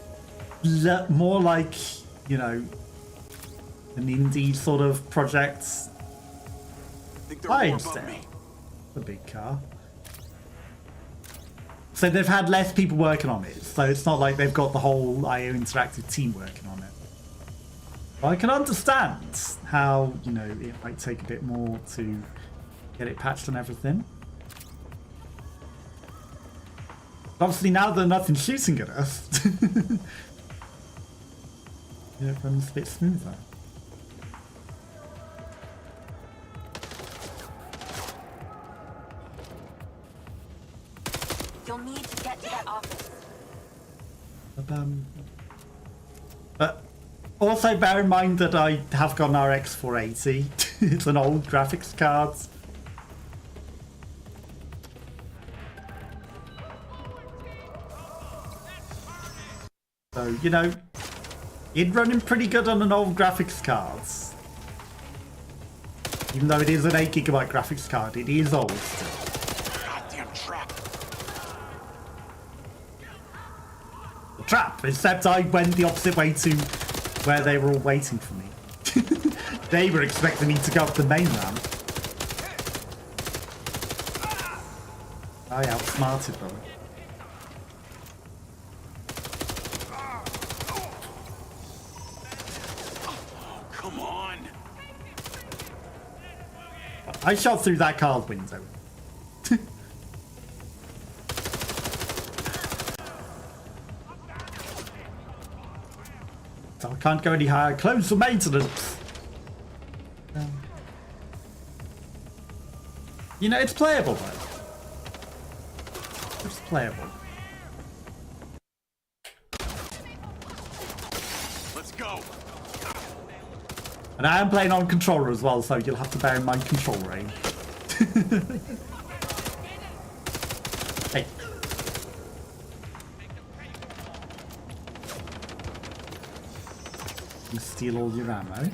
more like, you know, an indie sort of project. I'm still a big car. So they've had less people working on it. So it's not like they've got the whole IO Interactive team working on it. But I can understand how, you know, it might take a bit more to get it patched and everything. Obviously, now that nothing's shooting at us, yeah, it runs a bit smoother. You'll need to get to that office. But Also, bear in mind that I have got an RX 480. It's an old graphics card. So, you know, it's running pretty good on an old graphics card. Even though it is an 8GB graphics card, it is old still. Goddamn trap. The trap, except I went the opposite way to where they were all waiting for me. They were expecting me to go up the main ramp. I outsmarted them. Oh, come on. I shot through that card window. So I can't go any higher. Close for maintenance. You know, it's playable though. It's playable. Let's go. And I am playing on controller as well, so you'll have to bear in mind control range. Hey. You steal all your ammo.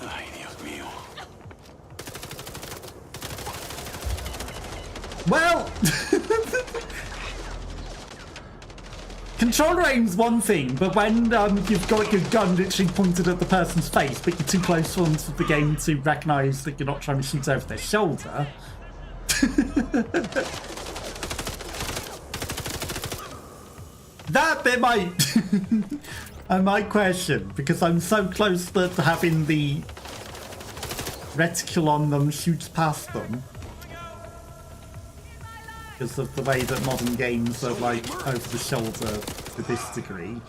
Ay, Dios mío. Well, controller aim's one thing, but when you've got your gun literally pointed at the person's face, but you're too close for the game to recognise that you're not trying to shoot over their shoulder. That bit might I might question, because I'm so close that having the reticle on them shoots past them. Because of the way that modern games are like over the shoulder to this degree.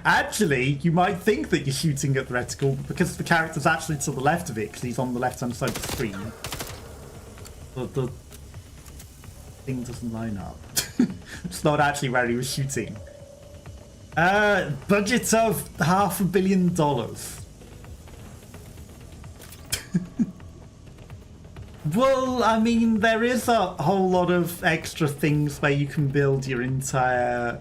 Actually, you might think that you're shooting at the reticle because the character's actually to the left of it, because he's on the left hand side of the screen. But the thing doesn't line up. It's not actually where he was shooting. Budget of $500 million. Well, I mean, there is a whole lot of extra things where you can build your entire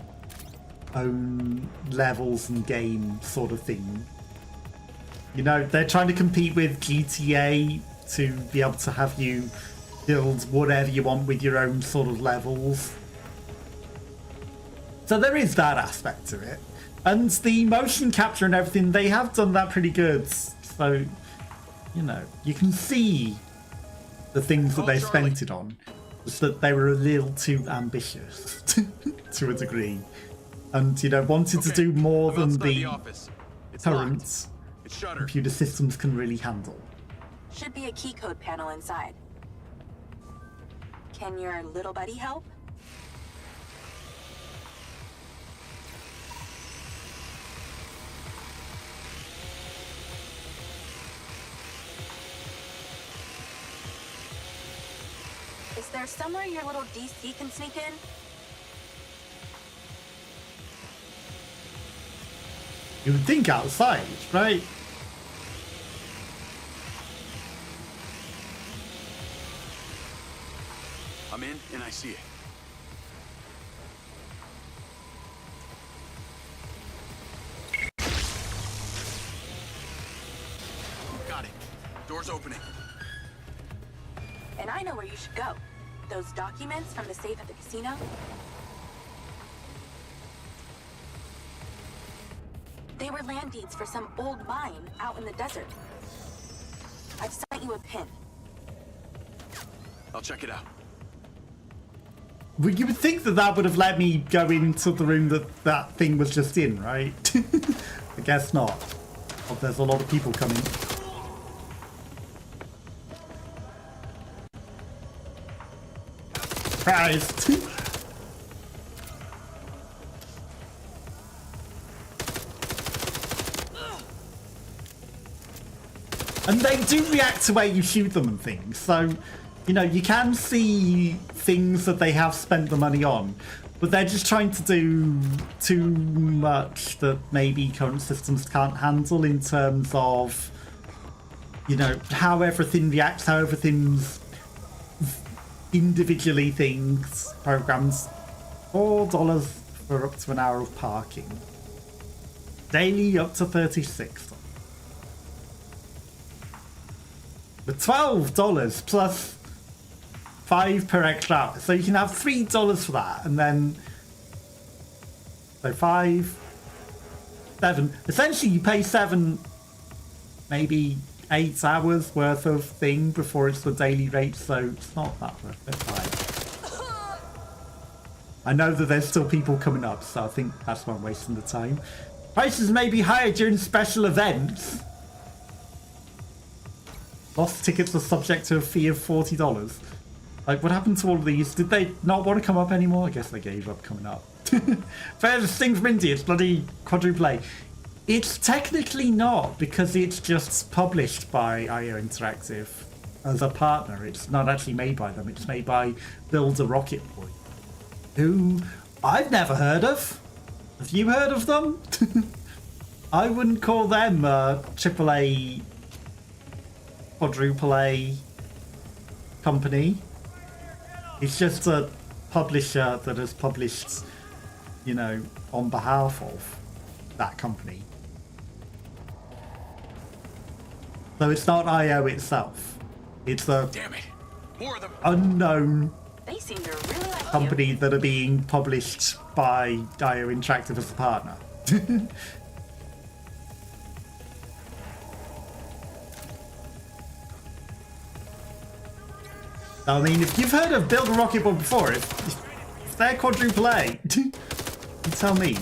own levels and game sort of thing. You know, they're trying to compete with GTA to be able to have you build whatever you want with your own sort of levels. So there is that aspect to it. And the motion capture and everything, they have done that pretty good. So, you know, you can see the things that they spent it on. Just that they were a little too ambitious to a degree. And, you know, wanted to do more than the current computer systems can really handle. Should be a key code panel inside. Can your little buddy help? Is there somewhere your little DC can sneak in? You would think outside, right? I'm in and I see it. Got it. Door's opening. And I know where you should go. Those documents from the safe at the casino? They were land deeds for some old mine out in the desert. I've sent you a pin. I'll check it out. Well, you would think that that would have let me go into the room that that thing was just in, right? I guess not. Oh, there's a lot of people coming. Christ. And they do react to where you shoot them and things, so you know, you can see things that they have spent the money on, but they're just trying to do too much that maybe current systems can't handle in terms of, you know, how everything reacts, how everything's individually things, programs. $4 for up to an hour of parking. Daily up to $36. But $12 plus $5 per extra hour. So you can have $3 for that, and then so 5, 7. Essentially you pay 7, maybe 8 hours worth of thing before it's the daily rate, so it's not that worth it. I know that there's still people coming up, so I think that's why I'm wasting the time. Prices may be higher during special events. Lost tickets are subject to a fee of $40. Like, what happened to all of these? Did they not want to come up anymore? I guess they gave up coming up. Furthest thing from India, it's bloody quadruple A. It's technically not, because it's just published by IO Interactive as a partner. It's not actually made by them. It's made by Build a Rocket Boy, who I've never heard of. Have you heard of them? I wouldn't call them a AAA, quadruple A company. It's just a publisher that has published, you know, on behalf of that company. So it's not IO itself. It's a unknown They seem to really like company that are being published by IO Interactive as a partner. I mean, if you've heard of Build a Rocket Boy before, if they're quadruple A, you tell me.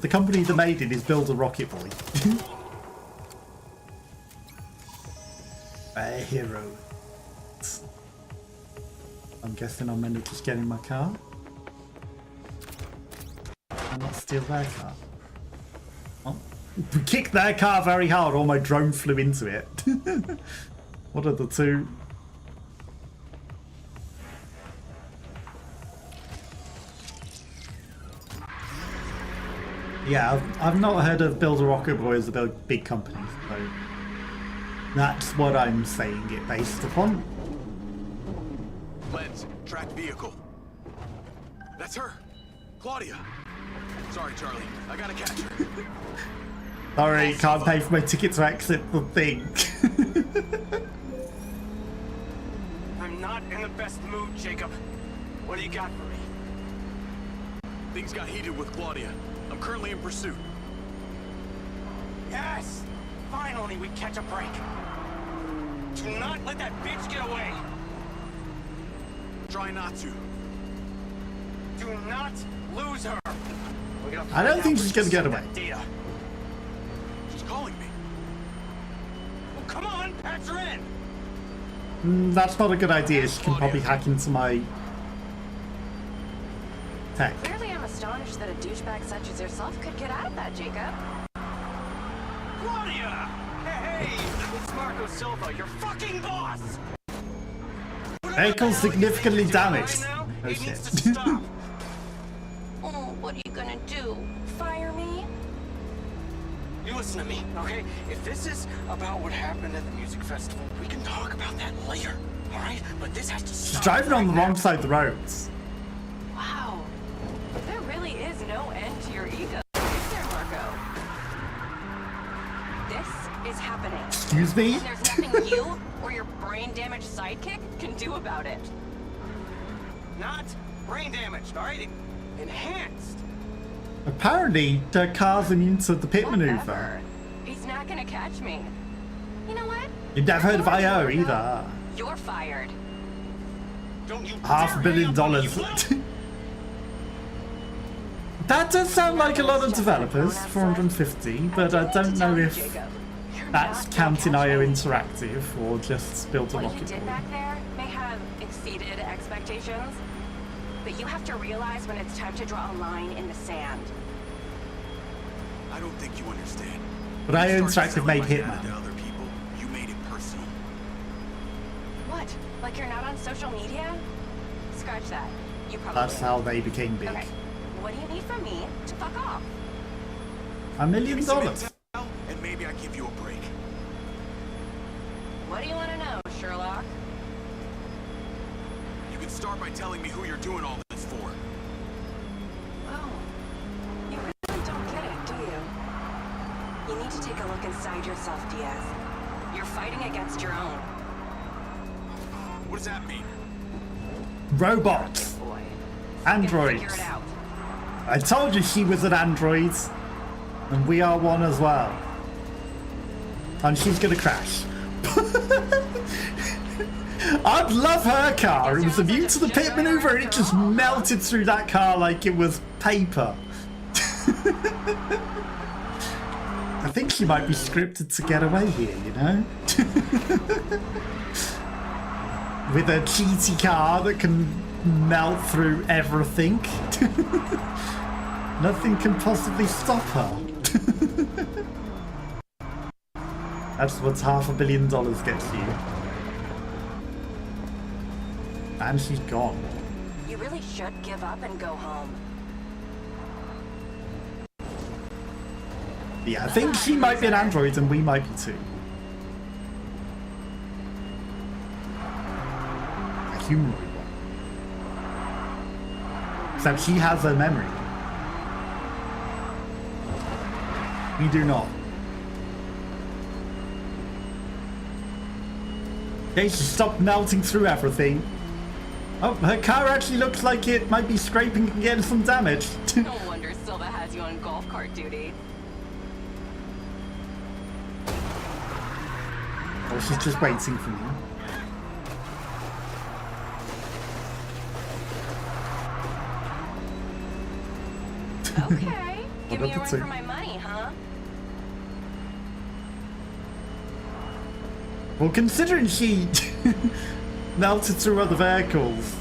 The company that made it is Build a Rocket Boy. A hero. I'm guessing I'm meant to just get in my car and not steal their car. Oh, we kicked their car very hard, or my drone flew into it. What are the two? Yeah, I've not heard of Build a Rocket Boy as a big company, so that's what I'm saying it based upon. Lens, tracked vehicle. That's her. Claudia. Sorry, Charlie. I gotta catch her. Sorry, can't pay for my ticket to exit the thing. I'm not in the best mood, Jacob. What do you got for me? Things got heated with Claudia. I'm currently in pursuit. Yes! Finally, we catch a break. Do not let that bitch get away. Try not to. Do not lose her. I don't think she's gonna get away. She's calling me. Well, come on, patch her in. That's not a good idea. She can probably hack into my tech. Clearly, I'm astonished that a douchebag such as yourself could get out of that, Jacob. Claudia! Hey, it's Marco Silva, your fucking boss! Vehicle significantly damaged. Oh He shit. needs to stop. Oh, what are you gonna do? Fire me? You listen to me, okay? If this is about what happened at the music festival, we can talk about that later, all right? But this has to stop. She's driving on the wrong side of the roads. Wow. There really is no end to your ego, is there, Marco? This is happening. Excuse me? And there's nothing you or your brain-damaged sidekick can do about it. Not brain damaged, all right? Enhanced. Apparently, their car's immune to the pit maneuver. Whatever. He's not gonna catch me. You know what? You've never heard of IO either. You're fired. Don't you $500 dare million. hang up on me, you fool. That does sound like a lot of developers, 450, but I don't know if that's counting IO Interactive or just Build a What you Rocket did Boy. back there may have exceeded expectations, but you have to realize when it's time to draw a line in the sand. I don't think you understand. But IO You started Interactive made selling my data Hitman. to other people. You made it personal. What? Like you're not on social media? Scratch that. You probably That's how they became big. Okay. What do you need from me to fuck off? $1 million. Give me some intel, and maybe I give you a break. What do you want to know, Sherlock? You can start by telling me who you're doing all this for. Oh. You really don't get it, do you? You need to take a look inside yourself, Diaz. You're fighting against your own. What does that mean? Robots. Boy. Androids. Figure it out. I told you she was an android. And we are one as well. And she's gonna crash. I'd love her car. It was immune to the pit maneuver and it just melted through that car like it was paper. I think she might be scripted to get away here, you know? With a cheaty car that can melt through everything. Nothing can possibly stop her. That's what $500 million gets you. And she's gone. You really should give up and go home. Yeah, I think she might be an android and we might be too. A humanoid one. Except she has a memory. We do not. Okay, she stopped melting through everything. Oh, her car actually looks like it might be scraping and getting some damage. No wonder Silva has you on golf cart duty. Oh, she's just waiting for me. Okay. Give me a run for my money, huh? Well, considering she melted through other vehicles.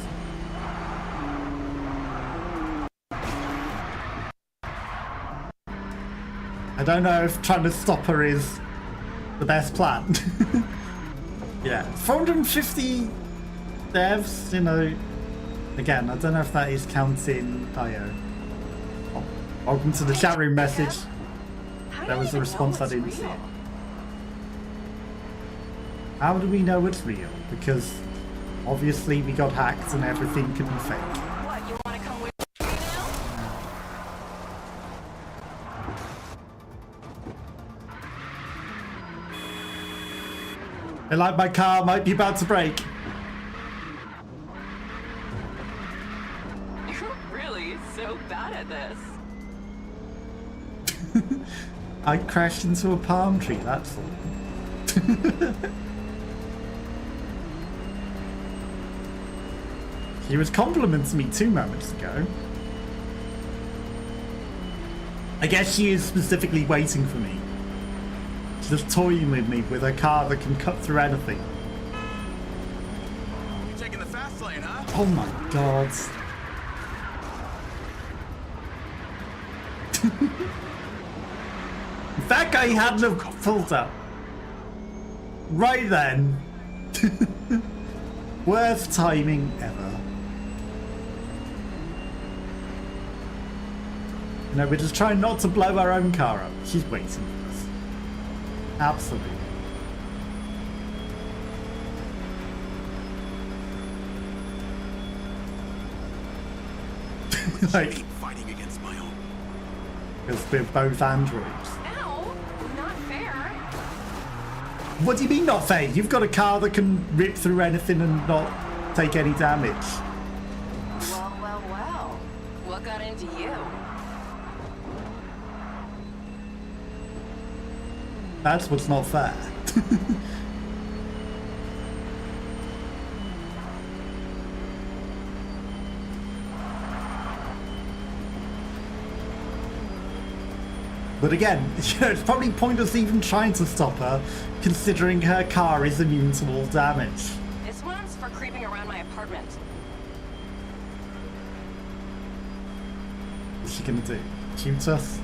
I don't know if trying to stop her is the best plan. Yeah, 450 devs, you know. Again, I don't know if that is counting IO. Oh, welcome to the chat room message. There was a response I didn't see. How do we know it's real? Because obviously we got hacked and everything could be fake. What, you want to come with me now? I like my car might be about to break. You're really so bad at this. I crashed into a palm tree, that's all. He was complimenting me 2 moments ago. I guess she is specifically waiting for me. She's just toying with me with a car that can cut through anything. You taking the fast lane, huh? Oh my god. If that guy hadn't have pulled up right then. Worst timing ever. No, we're just trying not to blow our own car up. She's waiting for us. Absolutely. Like, fighting against my own. because we're both androids. Ow, not fair. What do you mean not fair? You've got a car that can rip through anything and not take any damage. Well, well, well. What got into you? That's what's not fair. But again, you know, it's probably pointless even trying to stop her, considering her car is immune to all damage. This one's for creeping around my apartment. What's she gonna do? Shoot us?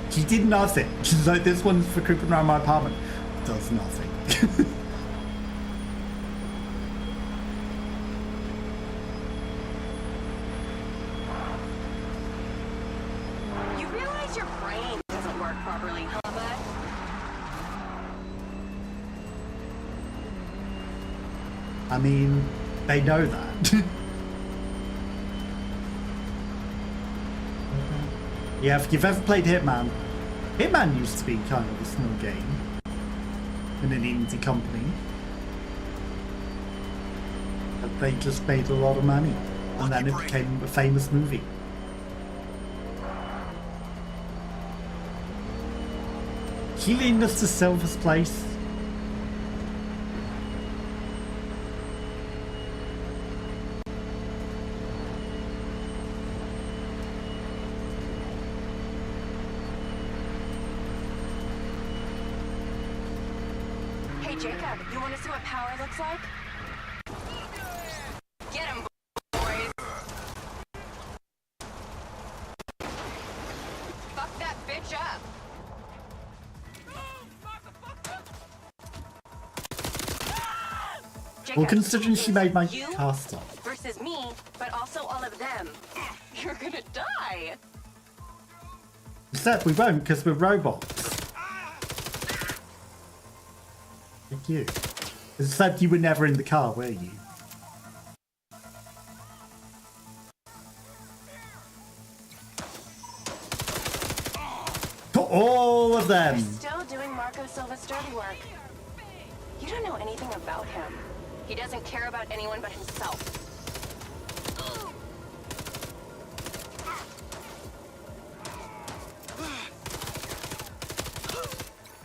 She did nothing. She's like, this one's for creeping around my apartment. does nothing. You realize your brain doesn't work properly, huh, bud? I mean, they know that. Yeah, if you've ever played Hitman, Hitman used to be kind of a small game in an indie company. But they just made a lot of money, and then it became a famous movie. She leading us to Silver's place. Hey, Jacob, you want to see what power looks like? Get him, boys! Fuck that bitch up! Well, considering she made my you car stop. versus me, but also all of them. You're gonna die! Except we won't, because we're robots. Thank you. Except you were never in the car, were you? To all of them! You're still doing Marco Silva's dirty work. You don't know anything about him. He doesn't care about anyone but himself.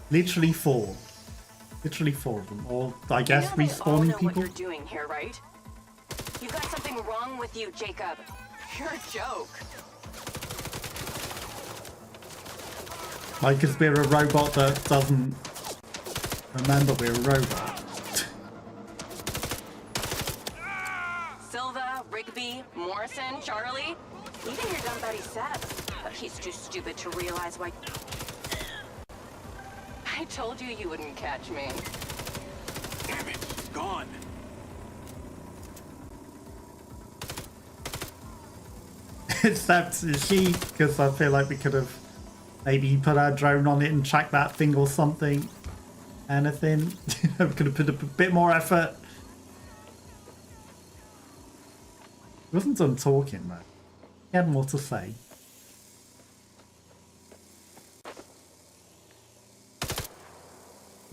Literally four. Literally four of them. Or, I guess, you know respawning what people. you're doing here, right? You've got something wrong with you, Jacob. You're a joke. Like, because we're a robot that doesn't remember we're a robot. Silva, Rigby, Morrison, Charlie. Even your dumb buddy Seth. But he's too stupid to realize why... I told you you wouldn't catch me. Damn it, it's gone. Except she, because I feel like we could have maybe put our drone on it and tracked that thing or something. Anything. We could have put a bit more effort. He wasn't done talking though. He had more to say.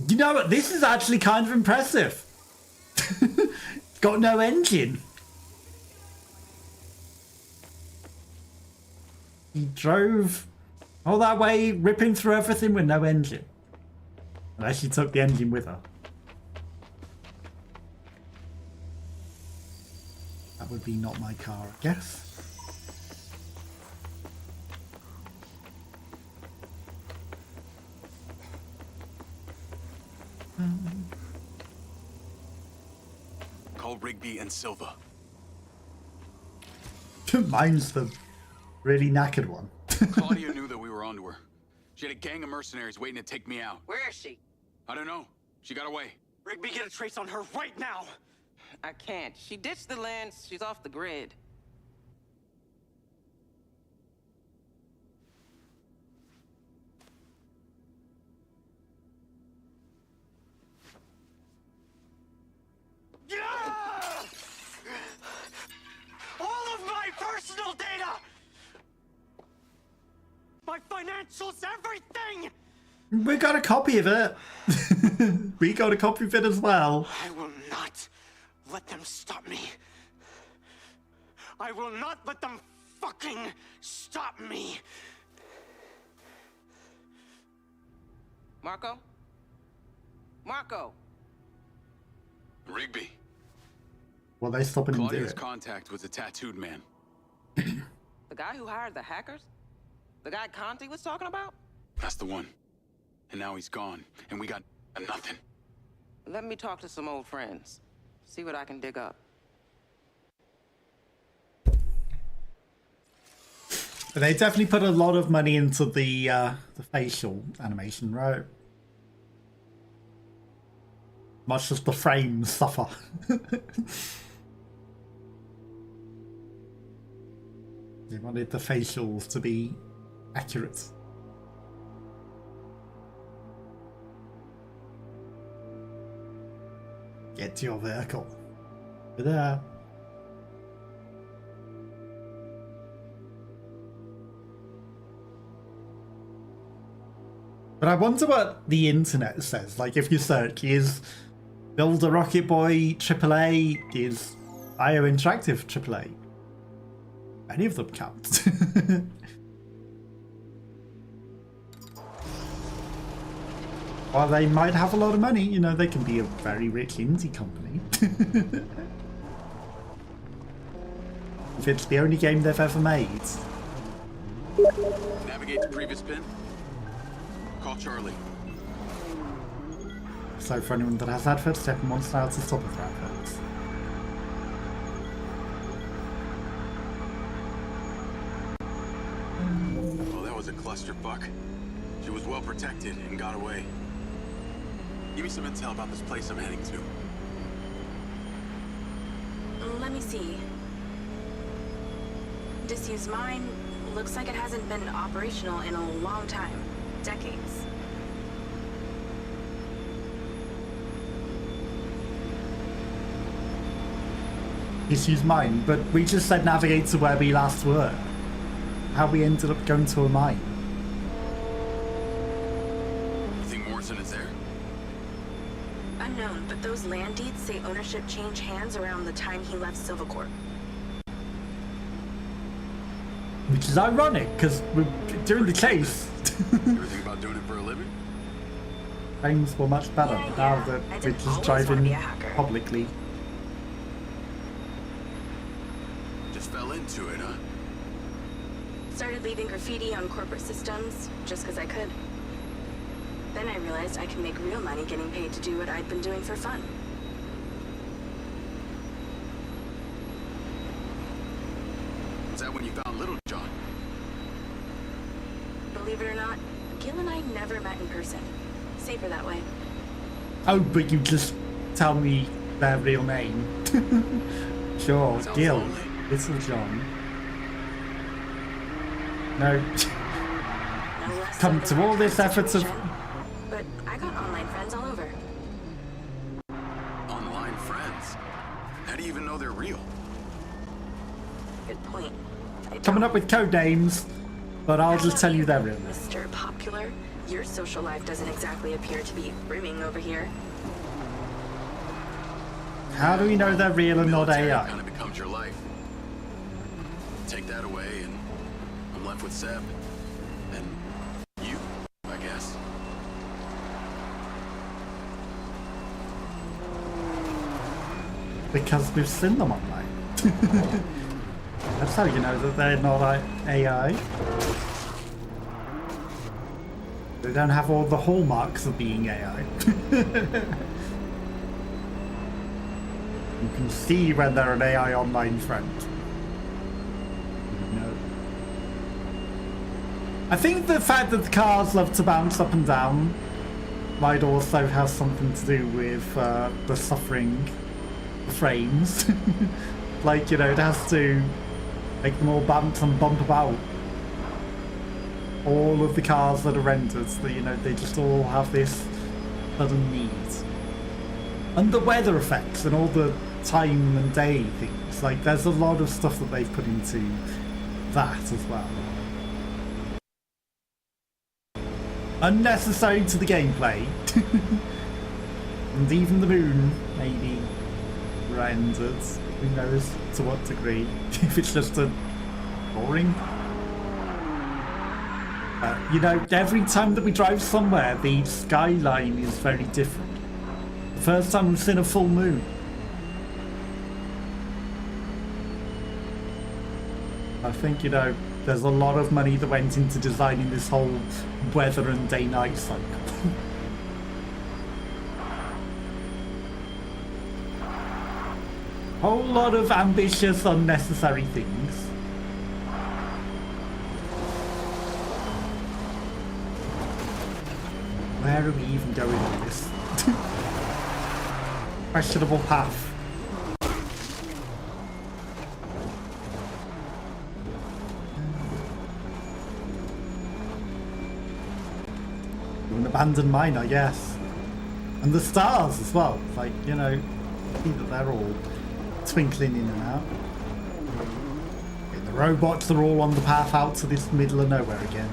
You know what? This is actually kind of impressive. It's got no engine. He drove all that way, ripping through everything with no engine. Unless she took the engine with her. That would be not my car, I guess. Call Rigby and Silva. Mine's the really knackered one. Claudia knew that we were onto her. She had a gang of mercenaries waiting to take me out. Where is she? I don't know. She got away. Rigby, get a trace on her right now! I can't. She ditched the lens. She's off the grid. All of my personal data! My financials, everything! We got a copy of it. We got a copy of it as well. I will not let them stop me. I will not let them fucking stop me. Marco? Marco! Rigby. Well, they stopping him do Claudia's it. contact was a tattooed man. The guy who hired the hackers? The guy Conti was talking about? That's the one. And now he's gone, and we got nothing. Let me talk to some old friends. See what I can dig up. They definitely put a lot of money into the facial animation, right? much as the frames suffer. They wanted the facials to be accurate. Get to your vehicle. Ta-da. But I wonder what the internet says. Like, if you search, is Build a Rocket Boy AAA, is IO Interactive AAA? Any of them count. While they might have a lot of money, you know, they can be a very rich indie company. If it's the only game they've ever made. Navigate to previous pin. Call Charlie. So for anyone that has adverts, step monster out to stop it for adverts. Well, that was a clusterfuck. She was well protected and got away. Give me some intel about this place I'm heading to. Let me see. Disused mine. Looks like it hasn't been operational in a long time. Decades. Issues mine, but we just said navigate to where we last were. How we ended up going to a mine. You think Morrison is there? Unknown, but those land deeds say ownership changed hands around the time he left Silvercorp. Which is ironic, because we're doing the chase. You ever think about doing it for a living? Things were much better now that I we're didn't just always wanna driving be a hacker. publicly. Just fell into it, huh? Started leaving graffiti on corporate systems, just because I could. Then I realized I could make real money getting paid to do what I'd been doing for fun. Was that when you found Little John? Believe it or not, Gil and I never met in person. Safer that way. Oh, but you just tell me their real name. Sure, Sounds Gil, lonely. Little John. No. No less Come so to all than this my effort of... situation. But I got online friends all over. Online friends? How do you even know they're real? Good point. Coming up with code names, but I'll just tell you their real name. Mr. Popular, your social life doesn't exactly appear to be brimming over here. How do we know they're real and not Military AI? kind of becomes your life. Take that away and I'm left with Seb. And you, I guess. Because we've seen them online. That's how you know that they're not AI. They don't have all the hallmarks of being AI. You can see when they're an AI online friend. No. I think the fact that the cars love to bounce up and down might also have something to do with the suffering frames. Like, you know, it has to make them all bounce and bump about. All of the cars that are rendered, so, you know, they just all have this sudden need. And the weather effects and all the time and day things. Like, there's a lot of stuff that they've put into that as well. Unnecessary to the gameplay. And even the moon, maybe rendered. Who knows to what degree. If it's just a boring. You know, every time that we drive somewhere, the skyline is very different. The first time we've seen a full moon. I think, you know, there's a lot of money that went into designing this whole weather and day-night cycle. Whole lot of ambitious, unnecessary things. Where are we even going with this? questionable path. An abandoned mine, I guess. And the stars as well. It's like, you know, see that they're all twinkling in and out. Okay, the robots are all on the path out to this middle of nowhere again.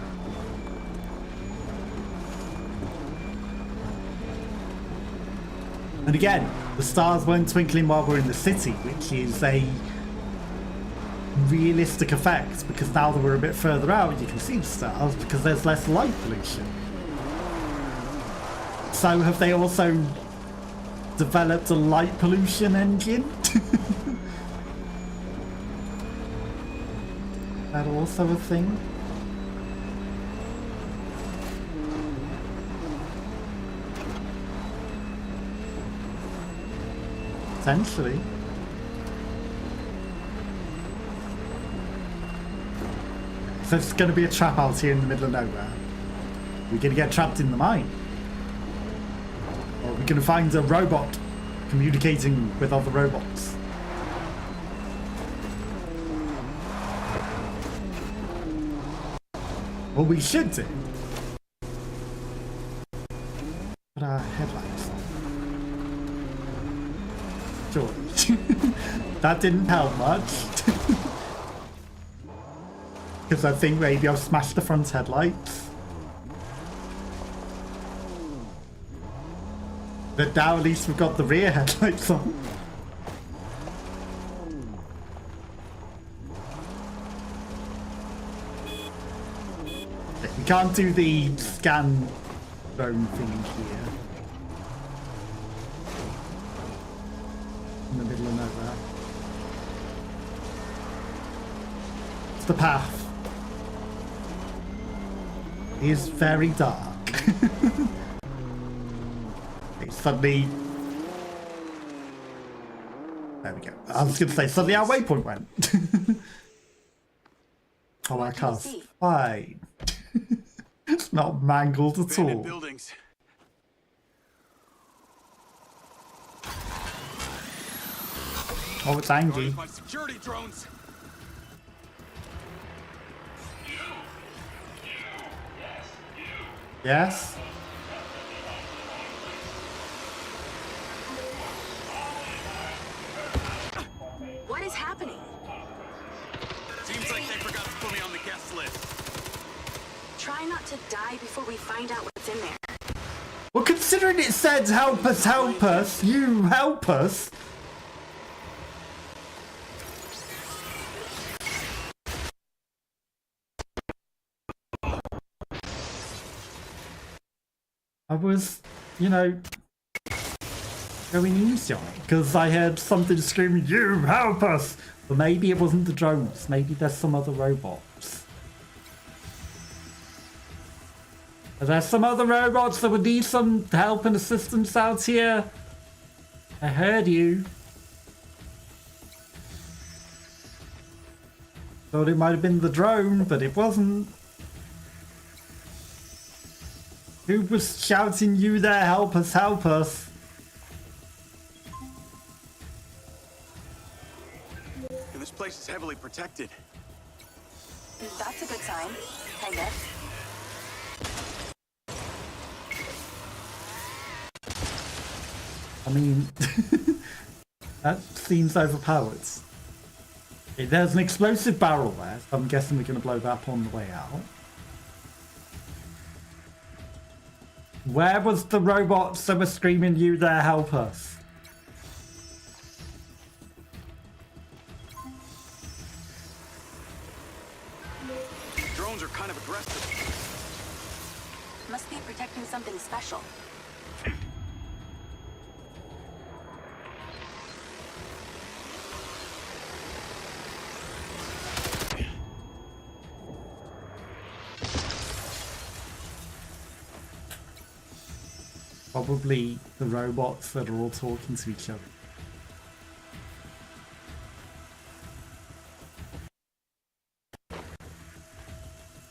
And again, the stars weren't twinkling while we're in the city, which is a realistic effect, because now that we're a bit further out, you can see the stars because there's less light pollution. So have they also developed a light pollution engine? That also a thing? Potentially. So it's going to be a trap out here in the middle of nowhere. We're going to get trapped in the mine. Or we're going to find a robot communicating with other robots. What we should do. Put our headlights on. George. That didn't help much. Because I think maybe I've smashed the front headlights. But now at least we've got the rear headlights on. We can't do the scan drone thing here. In the middle of nowhere. It's the path. It is very dark. Suddenly, there we go. I was going to say, suddenly our waypoint went. Oh, our car's fine. It's not mangled at all. Buildings. Oh, it's angry. My security drones. Yes? What is happening? Seems like they forgot to put me on the guest list. Try not to die before we find out what's in there. Well, considering it said help us, you help us. I was, you know, going easy on it because I heard something screaming, "You help us!" But maybe it wasn't the drones. Maybe there's some other robots. Are there some other robots that would need some help and assistance out here? I heard you. Thought it might have been the drone, but it wasn't. Who was shouting, "You there, help us, help us"? This place is heavily protected. That's a good sign, I guess. I mean, that seems overpowered. There's an explosive barrel there, so I'm guessing we're going to blow that up on the way out. Where was the robots that were screaming, "You there, help us"? Drones are kind of aggressive. Must be protecting something special. Probably the robots that are all talking to each other.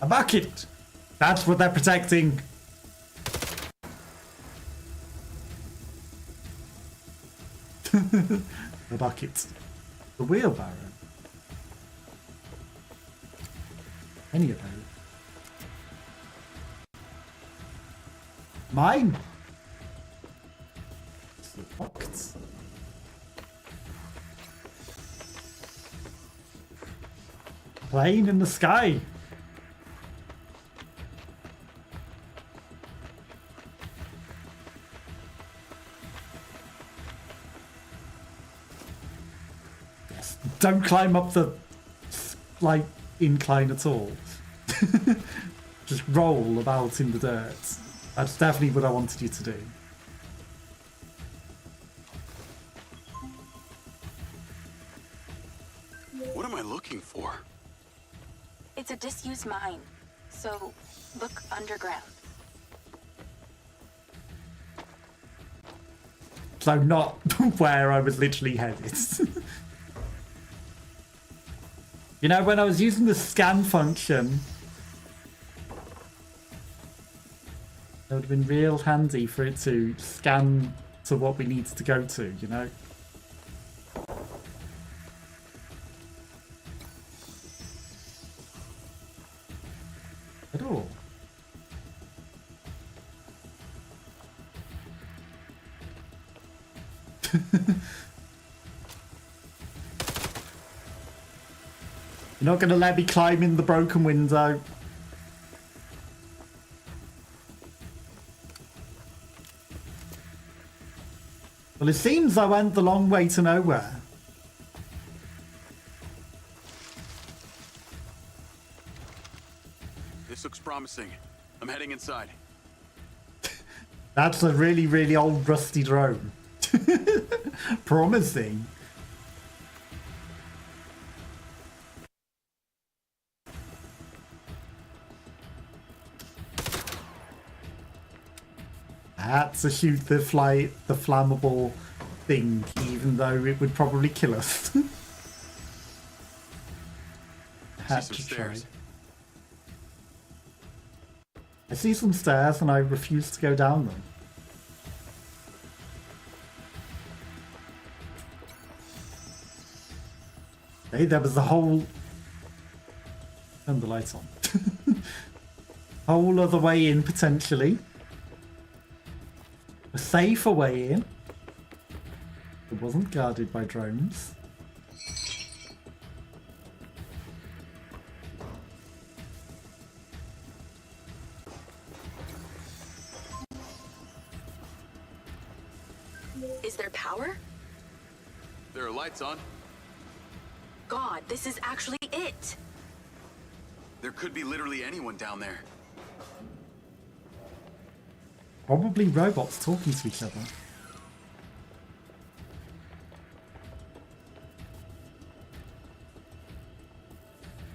A bucket! That's what they're protecting. The bucket. The wheelbarrow. Any of those. Mine! It's locked. Plane in the sky. Yes. Don't climb up the like incline at all. Just roll about in the dirt. That's definitely what I wanted you to do. What am I looking for? It's a disused mine, so look underground. So not where I was literally headed. You know, when I was using the scan function, it would have been real handy for it to scan to what we needed to go to, you know? At all. You're not going to let me climb in the broken window. Well, it seems I went the long way to nowhere. This looks promising. I'm heading inside. That's a really, really old rusty drone. Promising. Had to shoot the flammable thing, even though it would probably kill us. Had to try. I see some stairs and I refuse to go down them. Hey, there was a whole... Turn the lights on. Whole other way in, potentially. A safer way in. It wasn't guarded by drones. Is there power? There are lights on. God, this is actually it. There could be literally anyone down there. Probably robots talking to each other.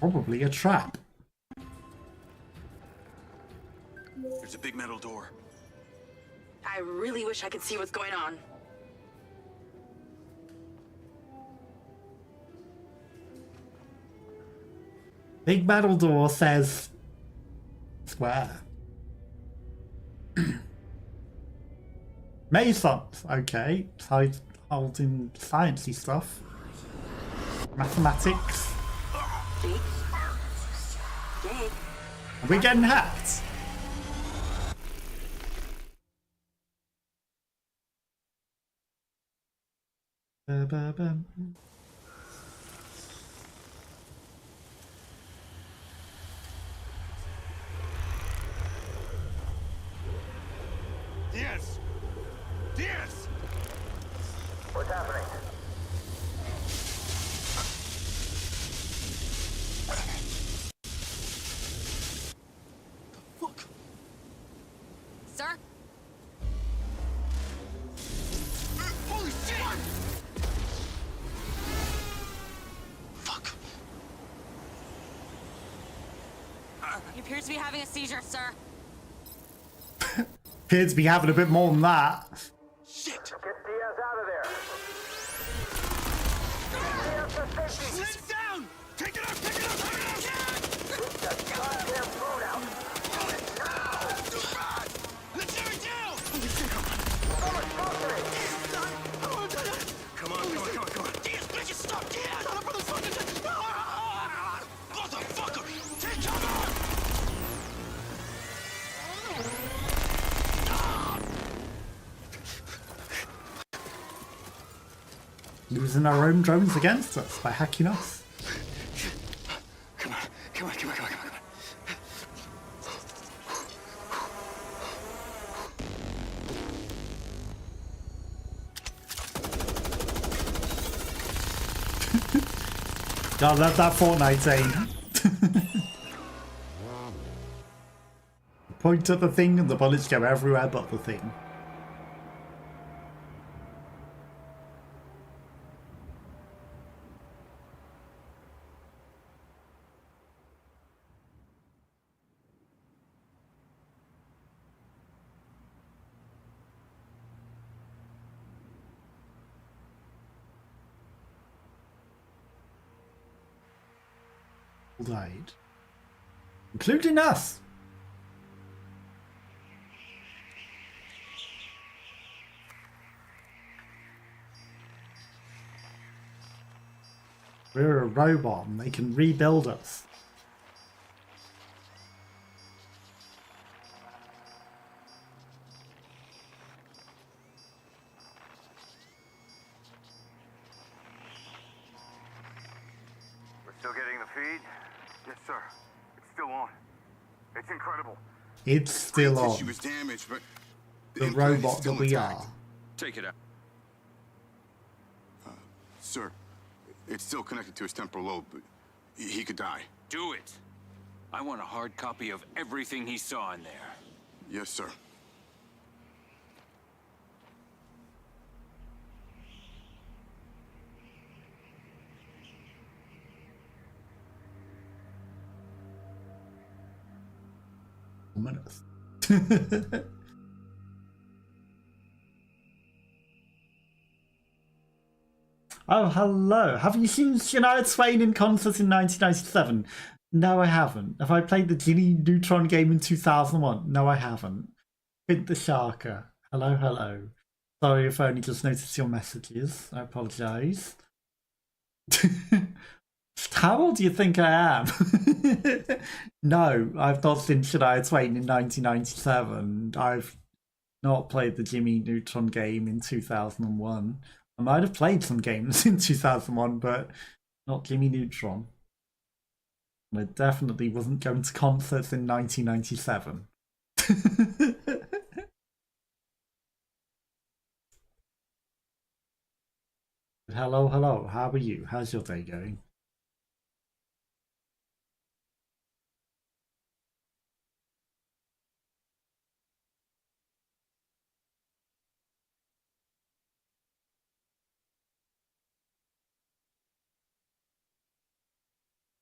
Probably a trap. There's a big metal door. I really wish I could see what's going on. Big metal door says square. Masons, okay. Holding sciencey stuff. Mathematics. Jake. Are we getting hacked? Ba-ba-bum. Diaz! Diaz! What's happening? Fuck! Sir? Holy shit! Fuck. He appears to be having a seizure, sir. Appears to be having a bit more than that. Shit! Get Diaz out of there. Diaz to safety. Lights down! Take it out! Take it out! Take it out! Get that goddamn phone out. Let's have it down! Someone's talking to me. using our own drones against us by hacking us. Come on, come on, come on, come on, come on. God, love that Fortnite aim. Point at the thing and the bullets go everywhere but the thing. Died, including us. We're a robot and they can rebuild us. We're still getting the feed? Yes, sir. It's still on. It's incredible. It's still on. Tissue was damaged, but The implant is robot still that we intact. are. Take it out. Sir, it's still connected to his temporal lobe, but he could die. Do it. I want a hard copy of everything he saw in there. Yes, sir. Minutes. Oh, hello. Have you seen Shania Twain in concert in 1997? No, I haven't. Have I played the Ginny Neutron game in 2001? No, I haven't. Hint the Sharker. Hello, hello. Sorry if I only just noticed your messages. I apologise. How old do you think I am? No, I've not seen Shania Twain in 1997. I've not played the Jimmy Neutron game in 2001. I might have played some games in 2001, but not Jimmy Neutron. And I definitely wasn't going to concerts in 1997. Hello, hello. How are you? How's your day going?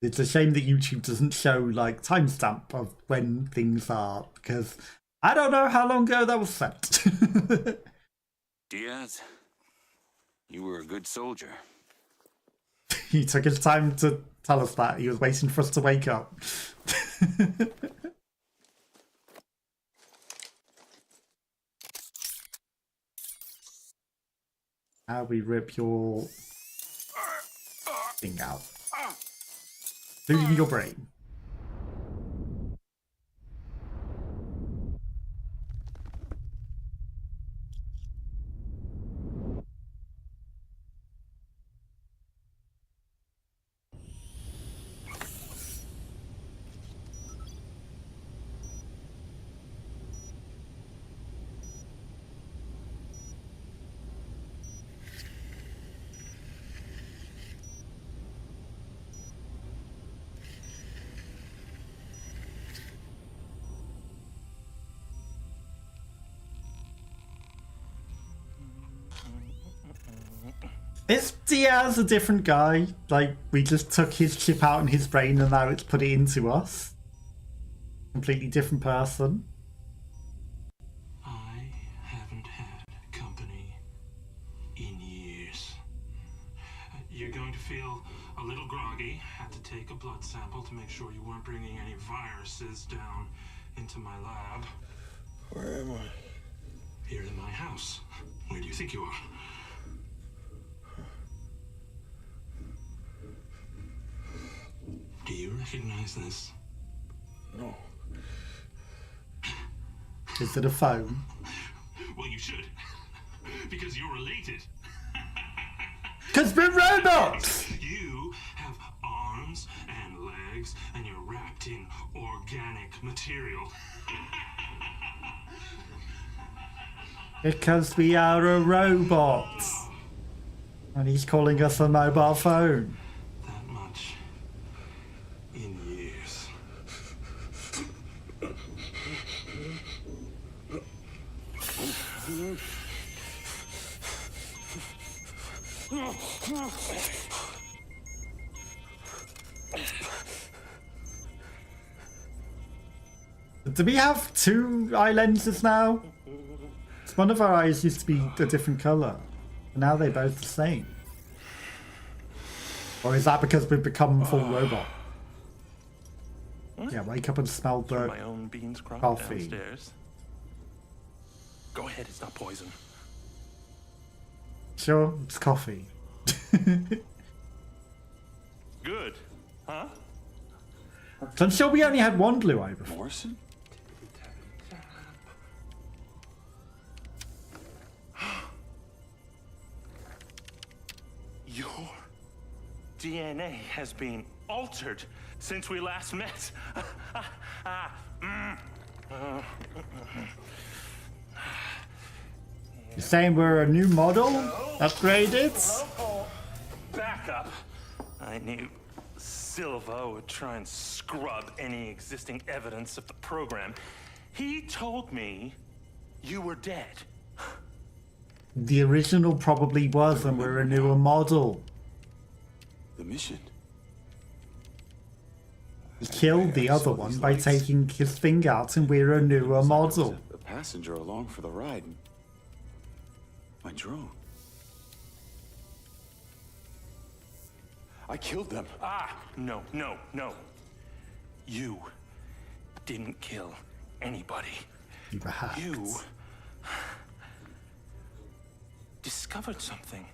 It's a shame that YouTube doesn't show like timestamp of when things are, because I don't know how long ago that was set. Diaz, you were a good soldier. He took his time to tell us that. He was waiting for us to wake up. How we rip your thing out. Including your brain. Is Diaz a different guy? Like, we just took his chip out in his brain and now it's put it into us? Completely different person? I haven't had company in years. You're going to feel a little groggy. Had to take a blood sample to make sure you weren't bringing any viruses down into my lab. Where am I? Here in my house. Where do you think you are? Do you recognize this? No. Is it a phone? Well, you should. Because you're related. Because we're robots! You have arms and legs, and you're wrapped in organic material. Because we are a robot. And he's calling us a mobile phone. That much in years. Do we have two eye lenses now? One of our eyes used to be a different colour. And now they're both the same. Or is that because we've become full robot? Yeah, wake up and smell the My own beans crop coffee. downstairs. Go ahead, it's not poison. Sure, it's coffee. Good, huh? So I'm sure we only had one blue eye before. Morrison? Your DNA has been altered since we last met. You're saying we're a new model? Upgraded? Back up. I knew Silva would try and scrub any existing evidence of the program. He told me you were dead. The original probably was, and we're a newer model. The mission? He killed the other one by taking his thing out, and we're a newer model. A passenger along for the ride. My drone. I killed them. No. You didn't kill anybody. You discovered something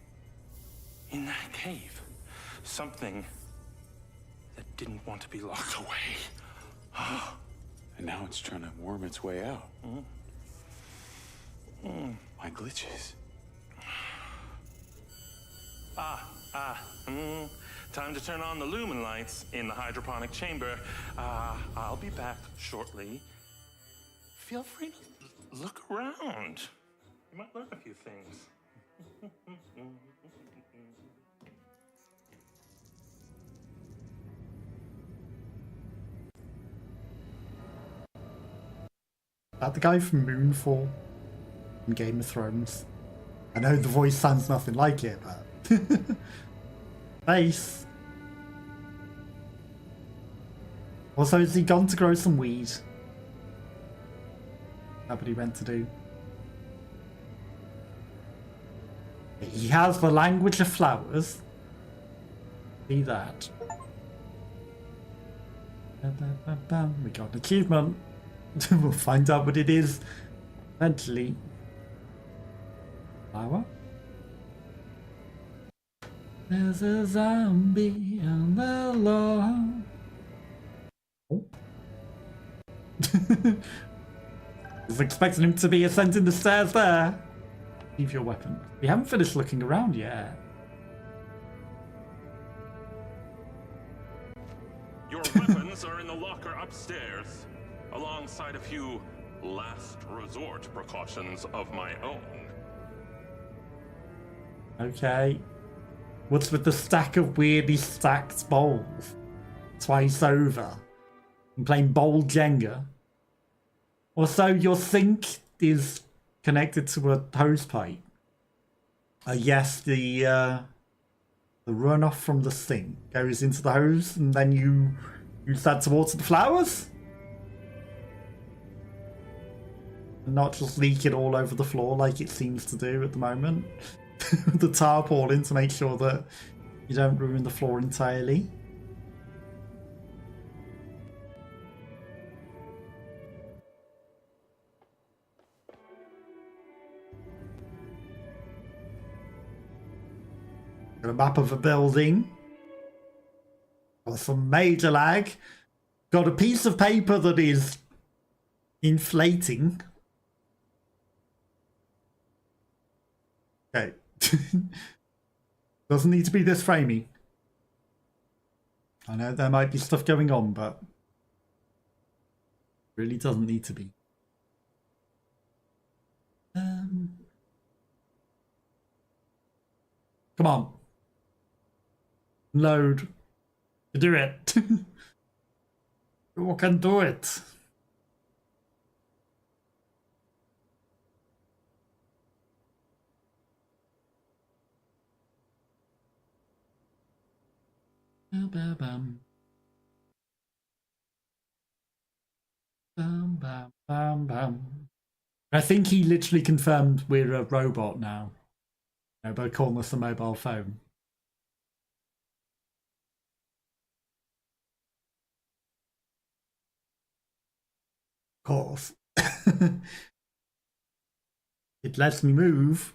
in that cave. Something that didn't want to be locked away. And now it's trying to worm its way out. My glitches. Time to turn on the lumen lights in the hydroponic chamber. I'll be back shortly. Feel free to look around. You might learn a few things. That the guy from Moonfall in Game of Thrones? I know the voice sounds nothing like it, but face. Also, has he gone to grow some weed? That's what he went to do. He has the language of flowers. See that. We got an achievement. We'll find out what it is eventually. Flower? There's a zombie on the lawn. Oh. I was expecting him to be ascending the stairs there. Leave your weapon. We haven't finished looking around yet. Your weapons are in the locker upstairs, alongside a few last resort precautions of my own. Okay. What's with the stack of weirdly stacked bowls? Twice over. I'm playing bowl Jenga. Also, your sink is connected to a hose pipe. Yes, the runoff from the sink goes into the hose, and then you use that to water the flowers? And not just leak it all over the floor like it seems to do at the moment. The tarpaulin to make sure that you don't ruin the floor entirely. Got a map of a building. Got some major lag. Got a piece of paper that is inflating. Okay. Doesn't need to be this framey. I know there might be stuff going on, but really doesn't need to be. Come on. Load. Do it. You can do it. Bam, bam, bam, bam, bam, bam. I think he literally confirmed we're a robot now. You know, by calling us a mobile phone. Of course. It lets me move.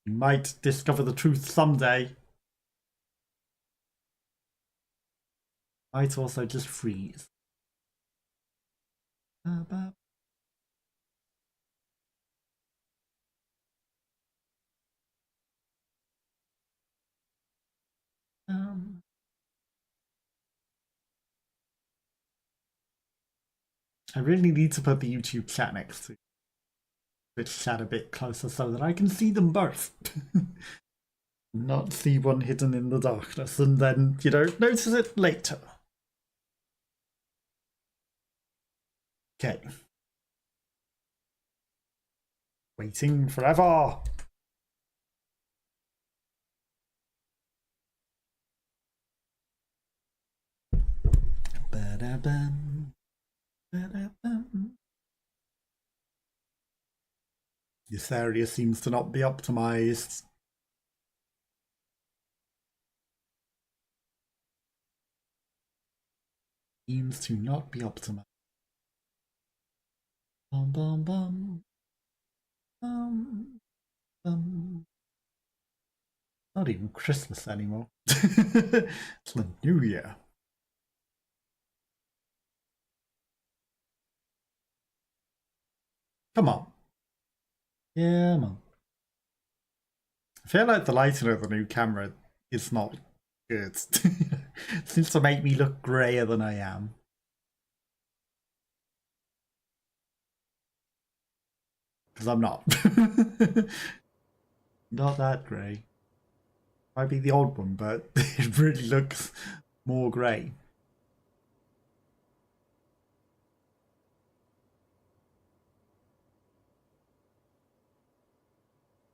You might discover the truth someday. Might also just freeze. I really need to put the YouTube chat next to Twitch chat a bit closer so that I can see them both. Not see one hidden in the darkness and then, you know, notice it later. Okay. Waiting forever. Ba-da-bum. Ba-da-bum. This area seems to not be optimized. Seems to not be optimized. Bum, bum, bum. Not even Christmas anymore. It's the New Year. Come on. Yeah, man. I feel like the lighting of the new camera is not good. It seems to make me look grayer than I am. Because I'm not. Not that grey. Might be the odd one, but it really looks more grey.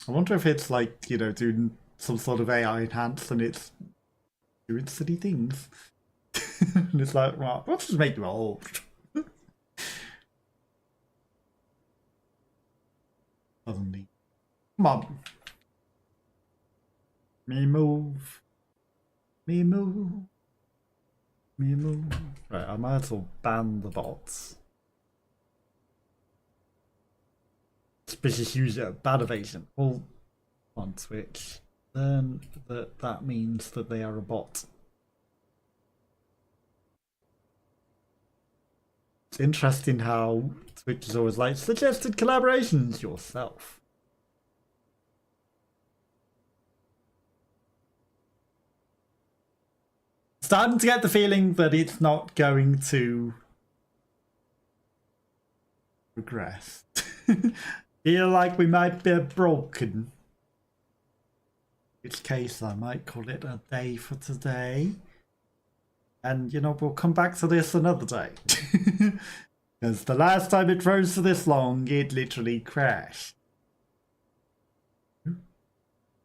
I wonder if it's like, you know, doing some sort of AI enhance and it's doing silly things. And it's like, well, let's just make you old. Suddenly. Come on. Me move. Me move. Me move. Right, I might as well ban the bots. Suspicious user, bad evasion. All on Twitch. Then that means that they are a bot. It's interesting how Twitch is always like, suggested collaborations yourself. Starting to get the feeling that it's not going to progress. Feel like we might be broken. In which case I might call it a day for today. And, you know, we'll come back to this another day. Because the last time it froze for this long, it literally crashed.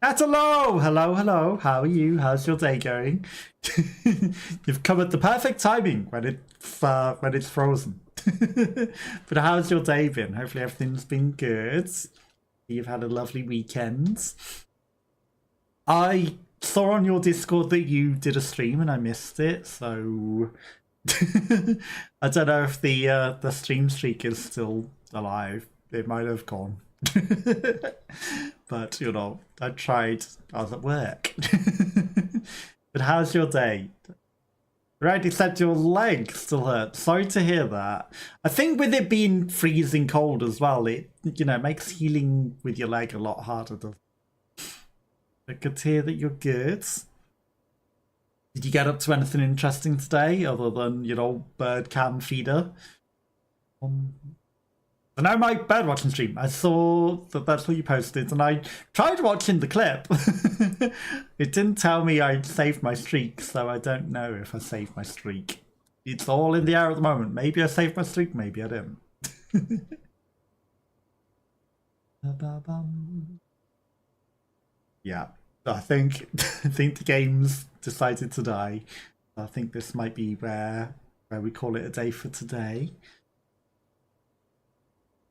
Hello, hello, hello. How are you? How's your day going? You've come at the perfect timing when it's frozen. But how's your day been? Hopefully everything's been good. You've had a lovely weekend. I saw on your Discord that you did a stream and I missed it, so I don't know if the stream streak is still alive. It might have gone. But, you know, I tried. I was at work. But how's your day? Right, except your leg still hurts. Sorry to hear that. I think with it being freezing cold as well, it, you know, makes healing with your leg a lot harder. But good to hear that you're good. Did you get up to anything interesting today other than your old bird cam feeder? I know my bird watching stream. I saw that that's what you posted, and I tried watching the clip. It didn't tell me I saved my streak, so I don't know if I saved my streak. It's all in the air at the moment. Maybe I saved my streak, maybe I didn't. Yeah, I think the game's decided to die. I think this might be where we call it a day for today.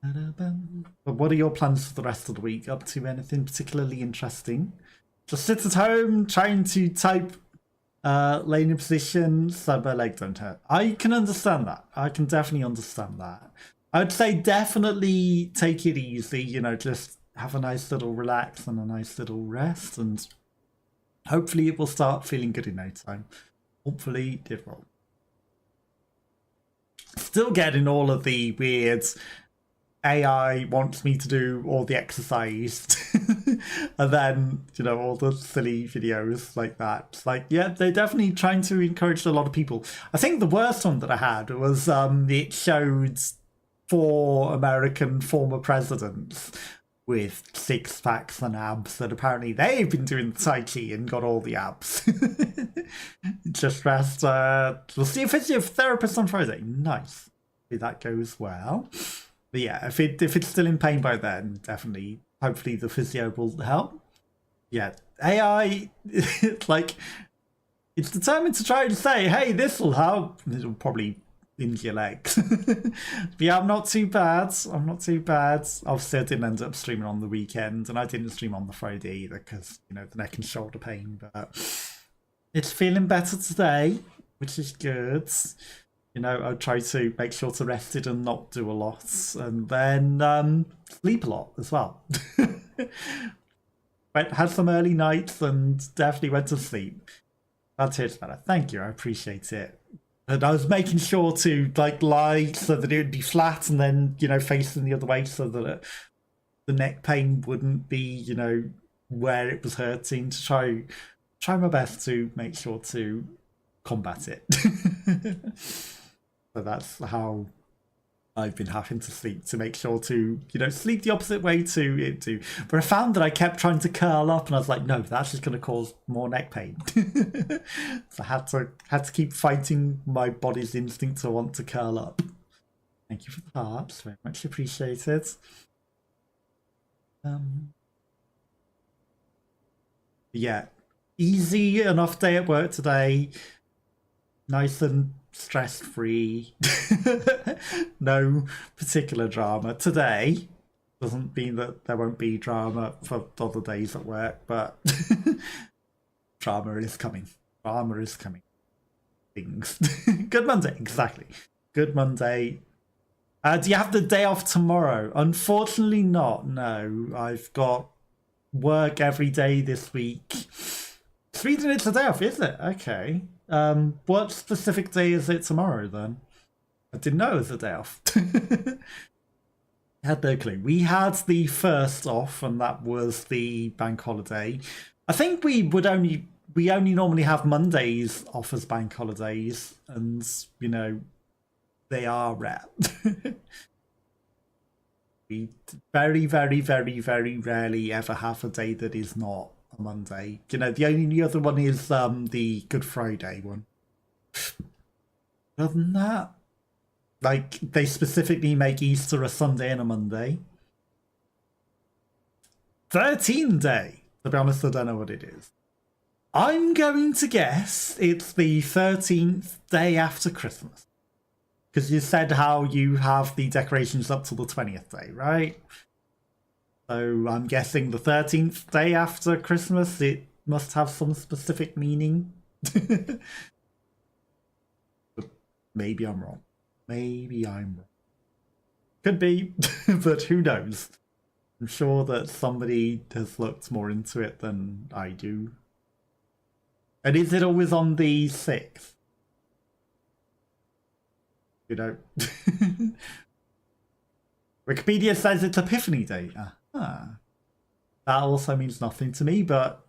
But what are your plans for the rest of the week? Up to anything particularly interesting? Just sit at home trying to type lane in position so my leg don't hurt. I can understand that. I can definitely understand that. I would say definitely take it easy, you know, just have a nice little relax and a nice little rest, and hopefully it will start feeling good in no time. Hopefully it will. Still getting all of the weird AI wants me to do all the exercise and then, you know, all the silly videos like that. It's like, yeah, they're definitely trying to encourage a lot of people. I think the worst one that I had was it showed 4 American former presidents with 6-packs and abs, that apparently they've been doing Tai Chi and got all the abs. Just rest. We'll see a physiotherapist on Friday. Nice. Hopefully that goes well. But yeah, if it's still in pain by then, definitely, hopefully the physio will help. Yeah, AI, like, it's determined to try and say, hey, this will help. It'll probably injure your legs. But yeah, I'm not too bad. I'm not too bad. Obviously, I didn't end up streaming on the weekend, and I didn't stream on the Friday either because, you know, the neck and shoulder pain. But it's feeling better today, which is good. You know, I try to make sure to rest it and not do a lot, and then sleep a lot as well. Had some early nights and definitely went to sleep. That's it, better. Thank you, I appreciate it. And I was making sure to like lie so that it would be flat, and then, you know, facing the other way so that the neck pain wouldn't be, you know, where it was hurting. To try my best to make sure to combat it. So that's how I've been having to sleep, to make sure to, you know, sleep the opposite way to it too. But I found that I kept trying to curl up, and I was like, no, that's just going to cause more neck pain. So I had to keep fighting my body's instinct to want to curl up. Thank you for the hearts, very much appreciated. Yeah, easy enough day at work today. Nice and stress-free. No particular drama today. Doesn't mean that there won't be drama for other days at work, but drama is coming. Drama is coming. Things. Good Monday, exactly. Good Monday. Do you have the day off tomorrow? Unfortunately not, no. I've got work every day this week. Sweden, it's a day off, is it? Okay. What specific day is it tomorrow then? I didn't know it was a day off. I had no clue. We had the 1st off, and that was the bank holiday. I think we only normally have Mondays off as bank holidays, and, you know, they are rare. We very, very, very, very rarely ever have a day that is not a Monday. You know, the only other one is the Good Friday one. Other than that, like, they specifically make Easter a Sunday and a Monday. 13 day. To be honest, I don't know what it is. I'm going to guess it's the 13th day after Christmas. Because you said how you have the decorations up till the 20th day, right? So I'm guessing the 13th day after Christmas, it must have some specific meaning. But maybe I'm wrong. Maybe I'm wrong. Could be, but who knows? I'm sure that somebody has looked more into it than I do. And is it always on the 6th? You know? Wikipedia says it's Epiphany Day. That also means nothing to me, but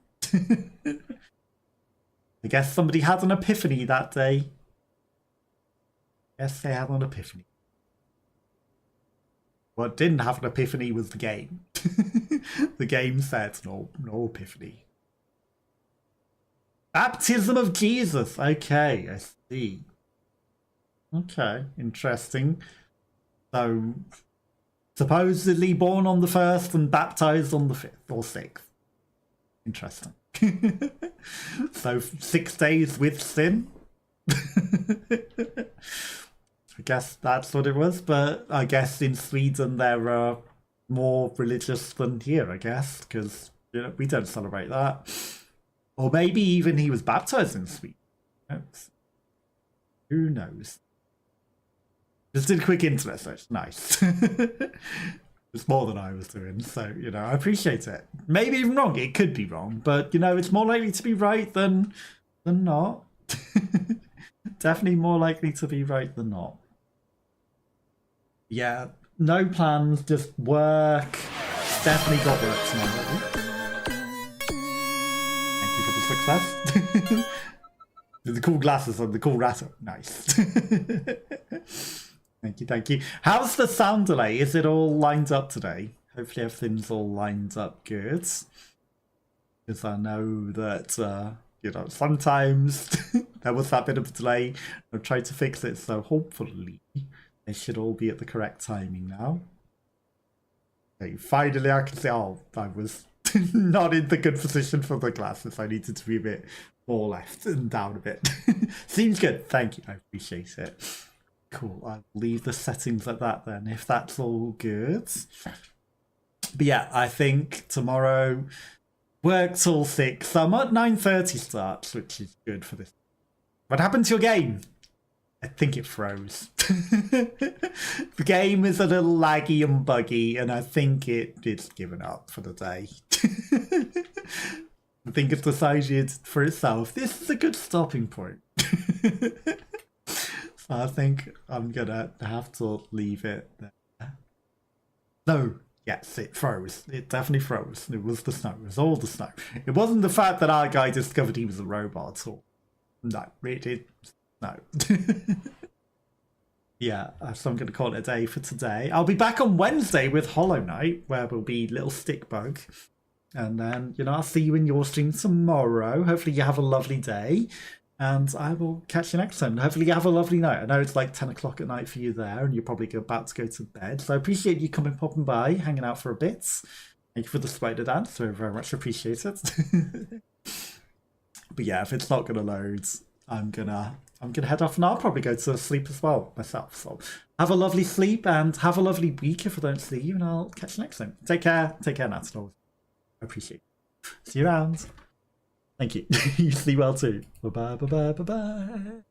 I guess somebody had an epiphany that day. Yes, they had an epiphany. What didn't have an epiphany was the game. The game said no epiphany. Baptism of Jesus. Okay, I see. Okay, interesting. So, supposedly born on the 1st and baptized on the 5th or 6th. Interesting. So 6 days with sin? I guess that's what it was, but I guess in Sweden there are more religious than here, I guess, because we don't celebrate that. Or maybe even he was baptized in Sweden. Who knows? Just did a quick internet search. Nice. It's more than I was doing, so, I appreciate it. Maybe even wrong. It could be wrong, but, it's more likely to be right than not. Definitely more likely to be right than not. Yeah, no plans, just work. Definitely got work tomorrow. Thank you for the success. The cool glasses and the cool rattle. Nice. Thank you. How's the sound delay? Is it all lined up today? Hopefully everything's all lined up good. Because I know that, sometimes there was that bit of a delay. I've tried to fix it, so hopefully they should all be at the correct timing now. Okay, finally I can say, I was not in the good position for the glasses. I needed to be a bit more left and down a bit. Seems good. Thank you. I appreciate it. Cool. I'll leave the settings like that then, if that's all good. But yeah, I think tomorrow work till 6. So I'm at 9:30 starts, which is good for this. What happened to your game? I think it froze. The game is a little laggy and buggy, and I think it's given up for the day. I think it's decided for itself, this is a good stopping point. So I think I'm gonna have to leave it there. No, yes, it froze. It definitely froze. It was the snow. It was all the snow. It wasn't the fact that our guy discovered he was a robot or... No, no. Yeah, so I'm going to call it a day for today. I'll be back on Wednesday with Hollow Knight, where we'll be Little Stick Bug. And then, I'll see you in your stream tomorrow. Hopefully you have a lovely day. And I will catch you next time. Hopefully you have a lovely night. I know it's like 10 o'clock at night for you there, and you're probably about to go to bed. So I appreciate you popping by, hanging out for a bit. Thank you for the spider dance. Very, very much appreciated. But yeah, if it's not going to load, I'm gonna head off, and I'll probably go to sleep as well myself. So have a lovely sleep and have a lovely week if I don't see you, and I'll catch you next time. Take care, Nat. I appreciate it. See you around. Thank you. You sleep well too. Bye bye.